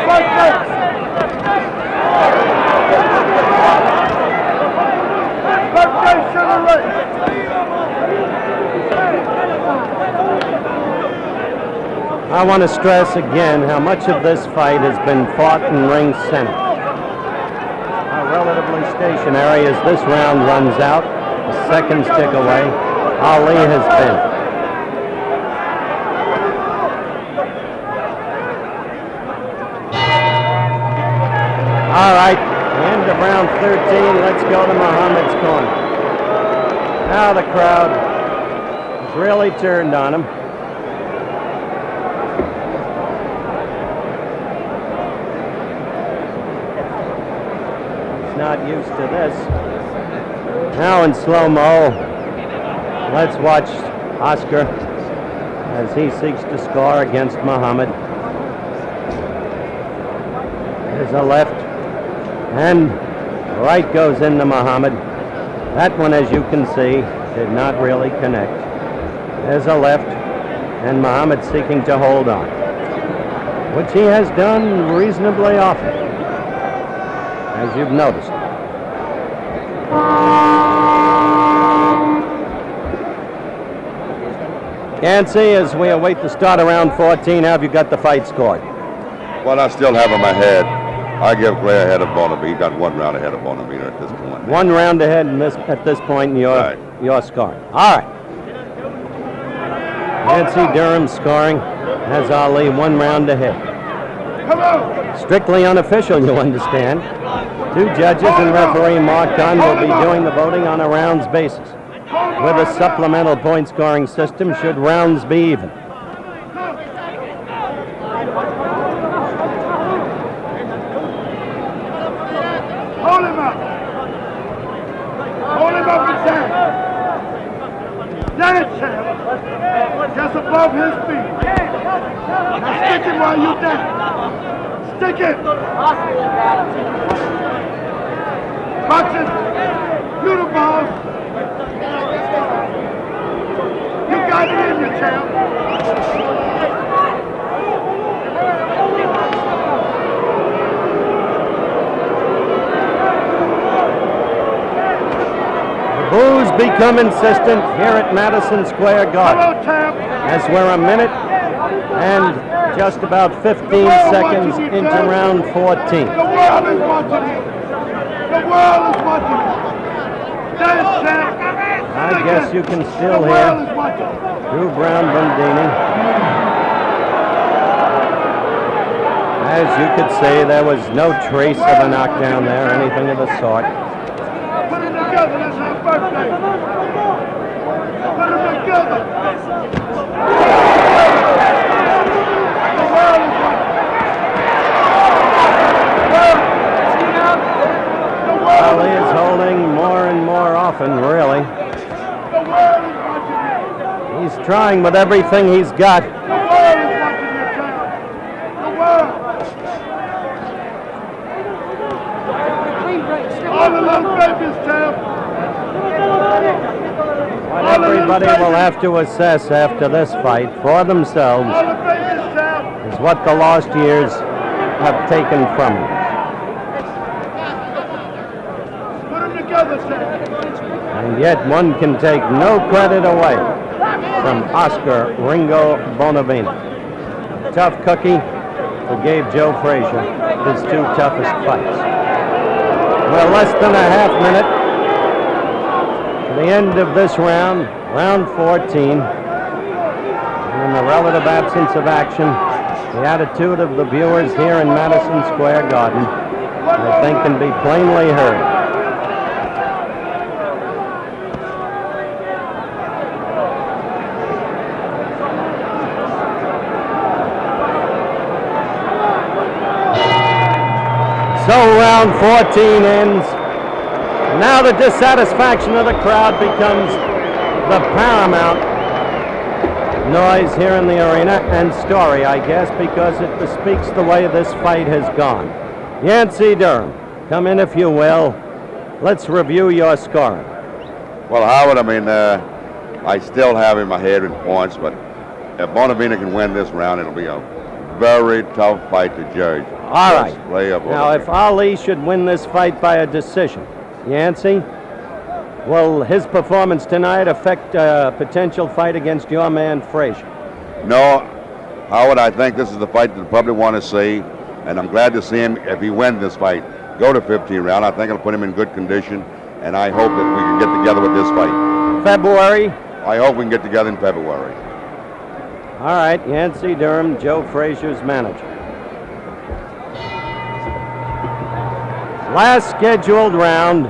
Birthday. Birthday, Sugar Ray. I want to stress again how much of this fight has been fought in ring center. Relatively stationary as this round runs out. A second stick away. Ali has been. All right, end of round 13. Let's go to Muhammad's corner. Now the crowd has really turned on him. Not used to this. Now in slow-mo, let's watch Oscar as he seeks to score against Muhammad. There's a left, and right goes into Muhammad. That one, as you can see, did not really connect. There's a left, and Muhammad seeking to hold on, which he has done reasonably often, as you've noticed. Can't see as we await the start of round 14. Have you got the fight scored? Well, I still have him ahead. I give Clay ahead of Bonavita. He got 1 round ahead of Bonavita at this point. 1 round ahead at this point in your scoring. All right. Nancy Durham scoring has Ali 1 round ahead. Come on. Strictly unofficial, you understand. 2 judges and referee Mark Dunn will be doing the voting on a rounds basis. With a supplemental point scoring system should rounds be even. Hold him up. Hold him up and down. Let it, champ. Just above his feet. Now stick him while you down. Stick it. Boxing. You the boss. You got it in you, champ. Boos become insistent here at Madison Square Garden. Hello, champ. As we're a minute and Just about 15 seconds into round 14. The world is watching you. The world is watching you. Dance, champ. I guess you can still The hear world is watching. Drew Brown-Bundini. As you could see, there was no trace of a knockdown there, anything of the sort. Put them together. That's our birthday. Put them together. The world is watching. Ali is holding more and more often, really. The world is watching you. He's trying with everything he's got. The world is watching you, champ. The world. All the little babies, champ. What everybody will have to assess after this fight for themselves All the babies, champ. is what the lost years have taken from him. Put them together, champ. And yet one can take no credit away from Oscar Ringo Bonavena. Tough cookie who gave Joe Frazier his two toughest fights. We're less than a half minute to the end of this round, round 14. And in the relative absence of action, the attitude of the viewers here in Madison Square Garden, I think, can be plainly heard. So round 14 ends. Now the dissatisfaction of the crowd becomes the paramount noise here in the arena, and story, I guess, because it bespeaks the way this fight has gone. Yancey Durham, come in if you will. Let's review your scoring. Well, Howard, I mean, I still have in my head in points, but if Bonavena can win this round, it'll be a very tough fight to judge. All right. Play up Now, if Ali should win this fight by a decision, Yancey, will his performance tonight affect a potential fight against your man Frazier? No, Howard, I think this is the fight that the public want to see, and I'm glad to see him, if he wins this fight, go to 15 round. I think it'll put him in good condition, and I hope that we can get together with this fight. February? I hope we can get together in February. All right, Yancey Durham, Joe Frazier's manager. Last scheduled round,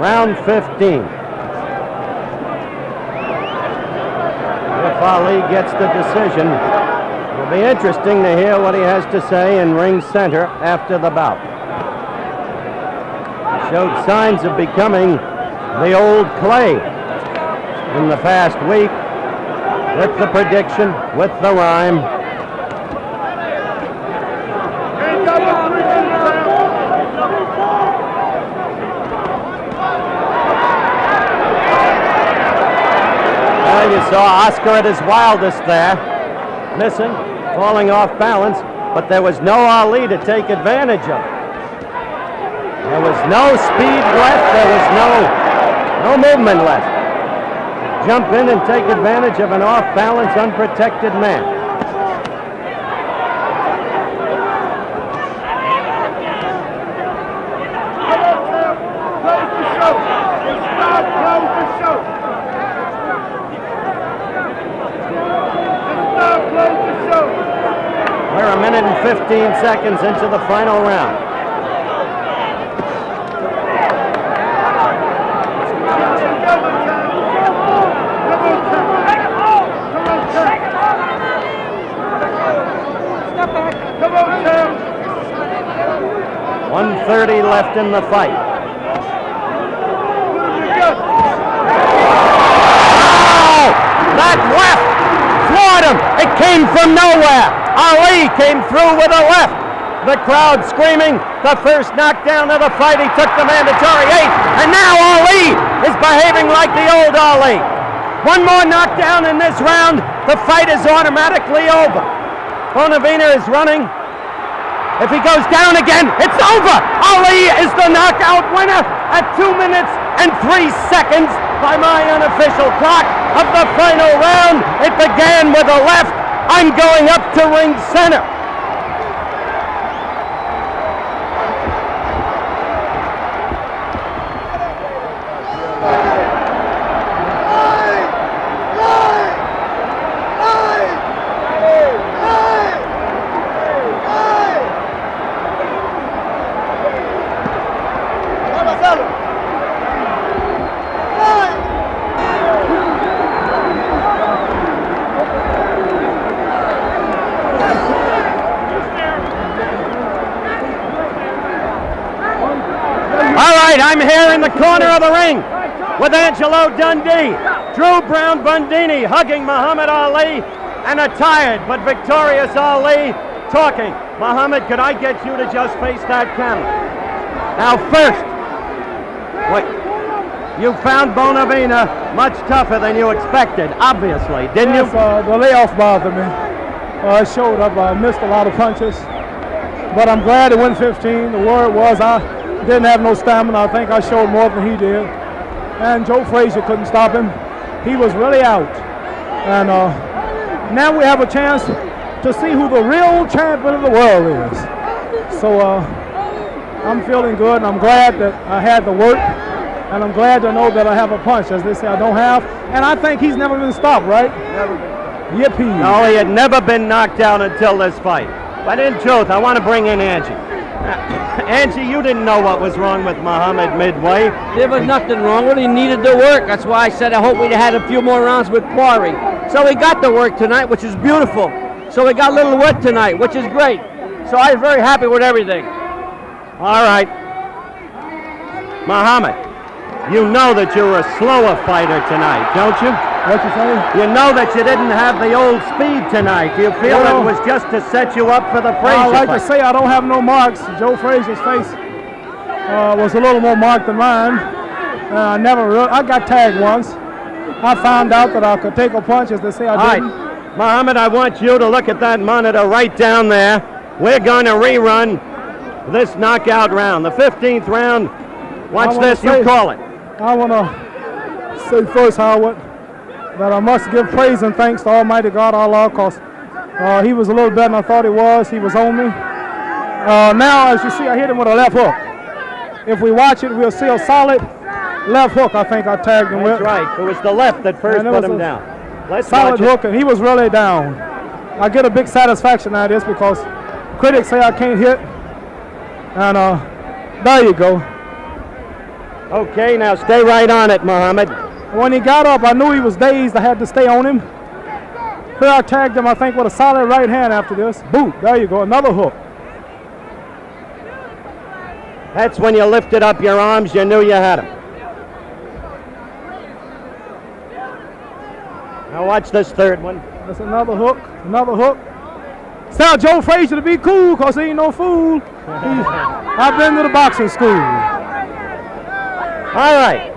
round 15. If Ali gets the decision, it'll be interesting to hear what he has to say in ring center after the bout. He showed signs of becoming the old Clay in the past week, with the prediction, with the rhyme. Well, you saw Oscar at his wildest there, missing, falling off balance, but there was no Ali to take advantage of it. There was no speed left, there was no movement left. Jump in and take advantage of an off-balance, unprotected man. We're a minute and 15 seconds into the final round. Come on, champ. 1:30 left in the fight. Oh! That left floored him. It came from nowhere. Ali came through with a left. The crowd screaming. The first knockdown of the fight. He took the mandatory 8. And now Ali is behaving like the old Ali. One more knockdown in this round. The fight is automatically over. Bonavena is running. If he goes down again, it's over. Ali is the knockout winner at 2 minutes and 3 seconds by my unofficial clock of the final round. It began with a left. I'm going up to ring center. I'm here in the corner of the ring with Angelo Dundee, Drew Brown Bundini hugging Muhammad Ali, and a tired but victorious Ali talking. Muhammad, could I get you to just face that camera? Now first, wait, you found Bonavena much tougher than you expected, obviously, didn't you? The layoff bothered me. I showed up, I missed a lot of punches, but I'm glad it went 15. The word was I didn't have no stamina. I think I showed more than he did. And Joe Frazier couldn't stop him. He was really out. And now we have a chance to see who the real champion of the world is. So I'm feeling good, and I'm glad that I had the work, and I'm glad to know that I have a punch, as they say I don't have. And I think he's never been stopped, right? Never been. Yippee. No, he had never been knocked out until this fight. But in truth, I want to bring in Angie. Angie, you didn't know what was wrong with Muhammad midway. There was nothing wrong with him. He needed the work. That's why I said I hope we'd had a few more rounds with Quarry. So we got the work tonight, which is beautiful. So we got a little work tonight, which is great. So I'm very happy with everything. All right. Muhammad, you know that you're a slower fighter tonight, don't you? What you say? You know that you didn't have the old speed tonight. Do you feel it was just to set you up for the Frazier I like fight? to say I don't have no marks. Joe Frazier's face was a little more marked than mine. I got tagged once. I found out that I could take a punch, as they say I didn't. All right. Muhammad, I want you to look at that monitor right down there. We're going to rerun this knockout round, the 15th round. Watch this, you call it. I want to say first, Howard, that I must give praise and thanks to Almighty God Allah, because he was a little better than I thought he was. He was on me. Now, as you see, I hit him with a left hook. If we watch it, we'll see a solid left hook, I think I tagged him with. That's right. It was the left that first put him down. Let's solid hook, and he was really down. I get a big satisfaction out of this because critics say I can't hit. And there you go. Okay, now stay right on it, Muhammad. When he got up, I knew he was dazed. I had to stay on him. Here I tagged him, I think, with a solid right hand after this. Boot, there you go, another hook. That's when you lifted up your arms, you knew you had him. Now watch this third one. That's another hook, another hook. Tell Joe Frazier to be cool, because he ain't no fool. I've been to the boxing school. All right,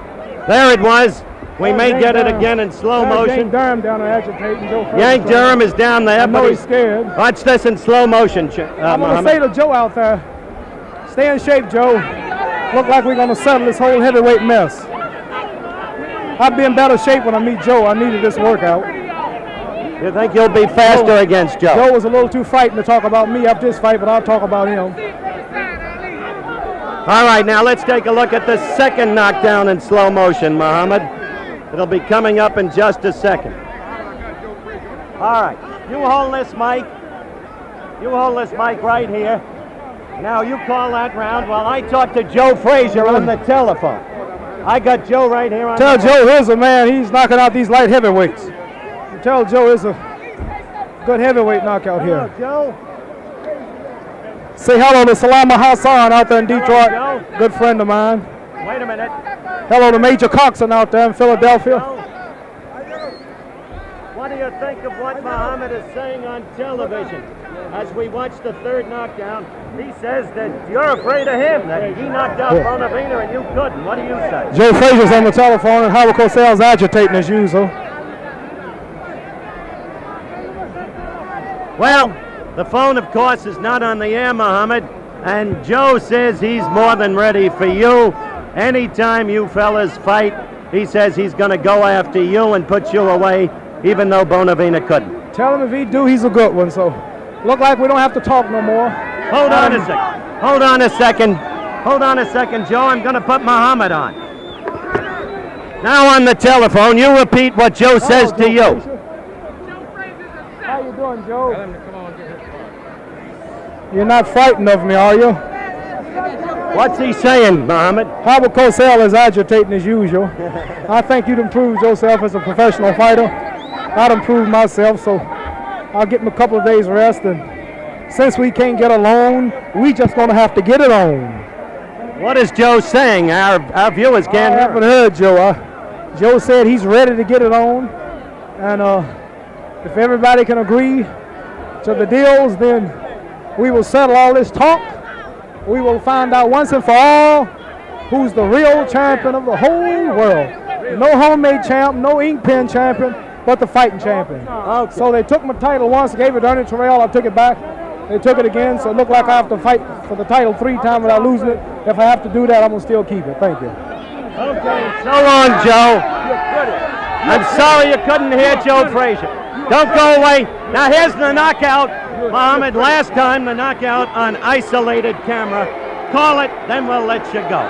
there it was. We may get it again in slow motion. Yank Durham down there agitating Joe Frazier. Yank Durham is down there, but he's scared. Watch this in slow motion, I want to say to Joe out there, stay in shape, Joe. Look like we're going to settle this whole heavyweight mess. I'll be in better shape when I meet Joe. I needed this workout. You think you'll be faster against Joe? Joe was a little too frightened to talk about me after this fight, but I'll talk about him. All right, now let's take a look at the second knockdown in slow motion, Muhammad. It'll be coming up in just a second. All right, you hold this mic. You hold this mic right here. Now you call that round while I talk to Joe Frazier on the telephone. I got Joe right here on Tell Joe here's a man, he's knocking out these light heavyweights. Tell Joe it's a good heavyweight knockout here. Joe. Say hello to Salama Hassan out there in Detroit. Good friend of mine. Wait a minute. Hello to Major Coxon out there in Philadelphia. What do you think of what Muhammad is saying on television? As we watch the third knockdown, he says that you're afraid of him, that he knocked out Bonavena and you couldn't. What do you say? Joe Frazier's on the telephone and Howard Cosell's agitating as usual. Well, the phone, of course, is not on the air, Muhammad, and Joe says he's more than ready for you. Anytime you fellas fight, he says he's going to go after you and put you away even though Bonavena couldn't. Tell him if he do, he's a good one. So, look like we don't have to talk no more. Hold on a second. Hold on a second. Hold on a second, Joe. I'm going to put Muhammad on. Now on the telephone, you repeat what Joe says to you. How you doing, Joe? You're not frightened of me, are you? What's he saying, Muhammad? Howard Cosell is agitating as usual. I think you'd improved yourself as a professional fighter. I'd improved myself, so I'll get me a couple of days rest. And since we can't get along, we just gonna have to get it on. What is Joe saying? Our viewers can't hear. I haven't heard Joe. Joe said he's ready to get it on, and if everybody can agree to the deals, then we will settle all this talk. We will find out once and for all who's the real champion of the whole world. No homemade champ, no ink pen champion, but the fighting champion. Okay. So they took my title once, gave it to Ernie Terrell, I took it back. They took it again, so it looked like I have to fight for the title 3 times without losing it. If I have to do that, I'm going to still keep it. Thank you. Okay, so long, Joe. I'm sorry you couldn't hear Joe Frazier. Don't go away. Now here's the knockout. Muhammad, last time the knockout on isolated camera. Call it, then we'll let you go.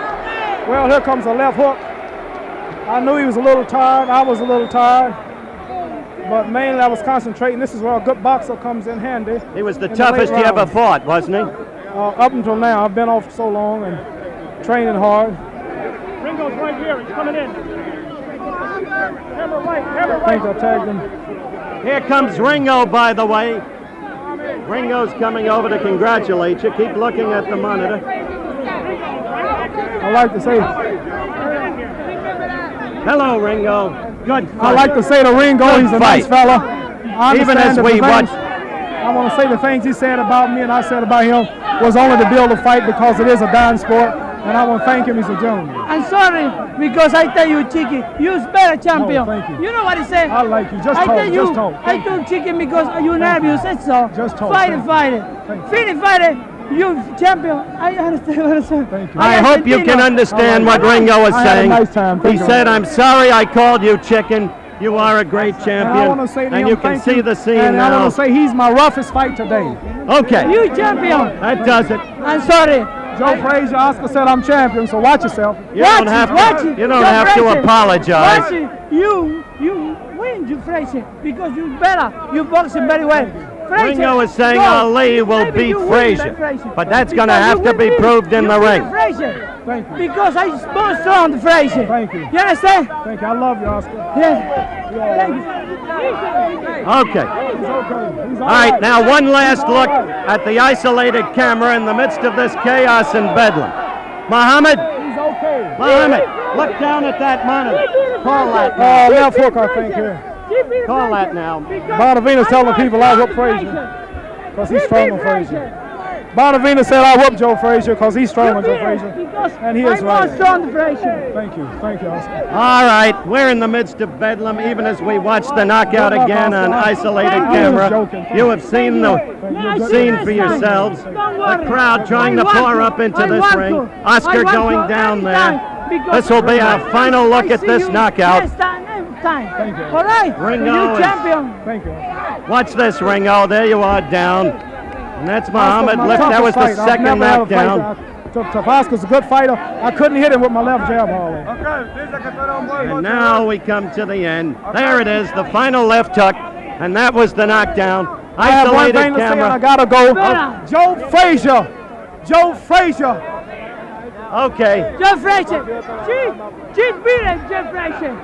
Well, here comes a left hook. I knew he was a little tired. I was a little tired. But mainly I was concentrating. This is where a good boxer comes in handy. He was the toughest you ever fought, wasn't he? Up until now. I've been off so long and training hard. Ringo's right here. He's coming in. Hammer right. I think I tagged him. Here comes Ringo, by the way. Ringo's coming over to congratulate you. Keep looking at the monitor. I like to say, hello, Ringo. Good fight. I like to say to Ringo, Good he's a fight. nice fella. Even as we watch. I want to say the things he said about me and I said about him was only to build a fight because it is a dying sport. And I want to thank him. He's a gentleman. I'm sorry because I tell you, Chicky, you're better champion. No, thank you. You know what he said? I like you. Just I talk. tell you, Just talk. I told Chicky because you're nervous. That's all. Just talk. Fight it. Finish fight it. You champion. I understand. Thank you. I hope you can understand what Ringo was saying. Nice time. He said, I'm sorry I called you chicken. You are a great champion. And I want to say to him, you can thank see you. the scene and now. I want to say he's my roughest fight today. Okay. You champion. That does it. I'm sorry. Joe Frazier, Oscar said I'm champion, so watch yourself. You don't have to apologize. Watch it. You win, you Frazier, because you're better. You're boxing very well. Frazier, Ringo is saying Ali will beat Frazier, but that's going to have to be proved in the ring. Frazier. Thank you. Because I'm more strong than Frazier. Thank you. You understand? Thank you. I love you, Oscar. Yes. Thank you. Okay. He's okay. He's All right, now one last look at the isolated camera in the midst of this chaos and bedlam. Muhammad? He's okay. Muhammad, look down at that monitor. Call that Oh, now. left hook, I think, here. Call that now. Bonavena's telling people I whooped Frazier because he's stronger than Frazier. Bonavena said I whooped Joe Frazier because he's stronger than Joe Frazier. And he is right. I'm more strong than Frazier. Thank you. Thank you, Oscar. All right, we're in the midst of bedlam, even as we watch the knockout again on isolated camera. You have seen the scene for yourselves. The crowd trying to pour up into this ring. Oscar going down there. This will be our final look at this knockout. Thank you. All right. Ringo You is- champion. Thank you. Watch this, Ringo. There you are down. And that's Muhammad. That was the second knockdown. Oscar's a good fighter. I couldn't hit him with my left jab hallway. And now we come to the end. There it is, the final left hook. And that was the knockdown. I have one Isolated thing to say and I camera. gotta go. Joe Frazier. Joe Frazier. Okay. Joe Frazier. She's beating Joe Frazier.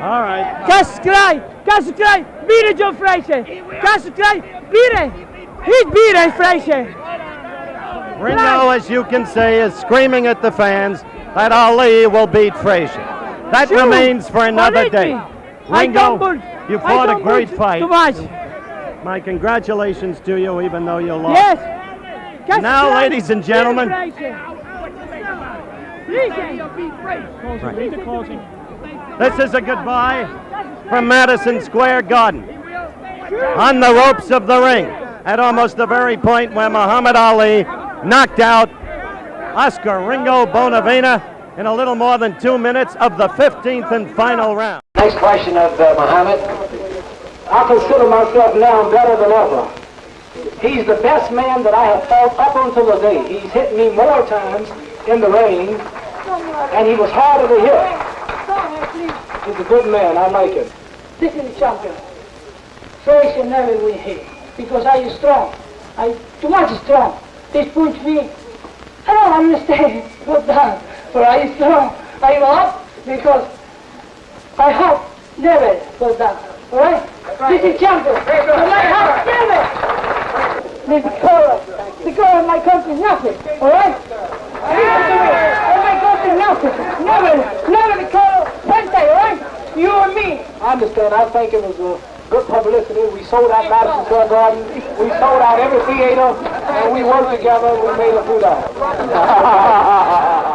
All right. Cascrai, beat it, Joe Frazier. Cascrai, beat it. He's beating Frazier. Ringo, as you can see, is screaming at the fans that Ali will beat Frazier. That remains for another day. Ringo, you fought a great fight. Too much. My congratulations to you, even though you lost. Yes. Now, ladies and gentlemen, this is a goodbye from Madison Square Garden. On the ropes of the ring, at almost the very point where Muhammad Ali knocked out Oscar Ringo Bonavena in a little more than 2 minutes of the 15th and final round. Next question of Muhammad. I consider myself now better than ever. He's the best man that I have fought up until the day. He's hit me more times in the ring, and he was harder to hit. He's a good man. I like him. This is the champion. So I should never win here because I is strong. I too much strong. This punch me. I don't understand what that. But I is strong. I lost because I hope never for that. All right? This is champion. And I have never. This color of my country nothing. All right? And my country nothing. Never the color. Pente, all right? You and me. I understand. I think it was good publicity. We sold out Madison Square Garden. We sold out every theater, and we worked together and we made a $2.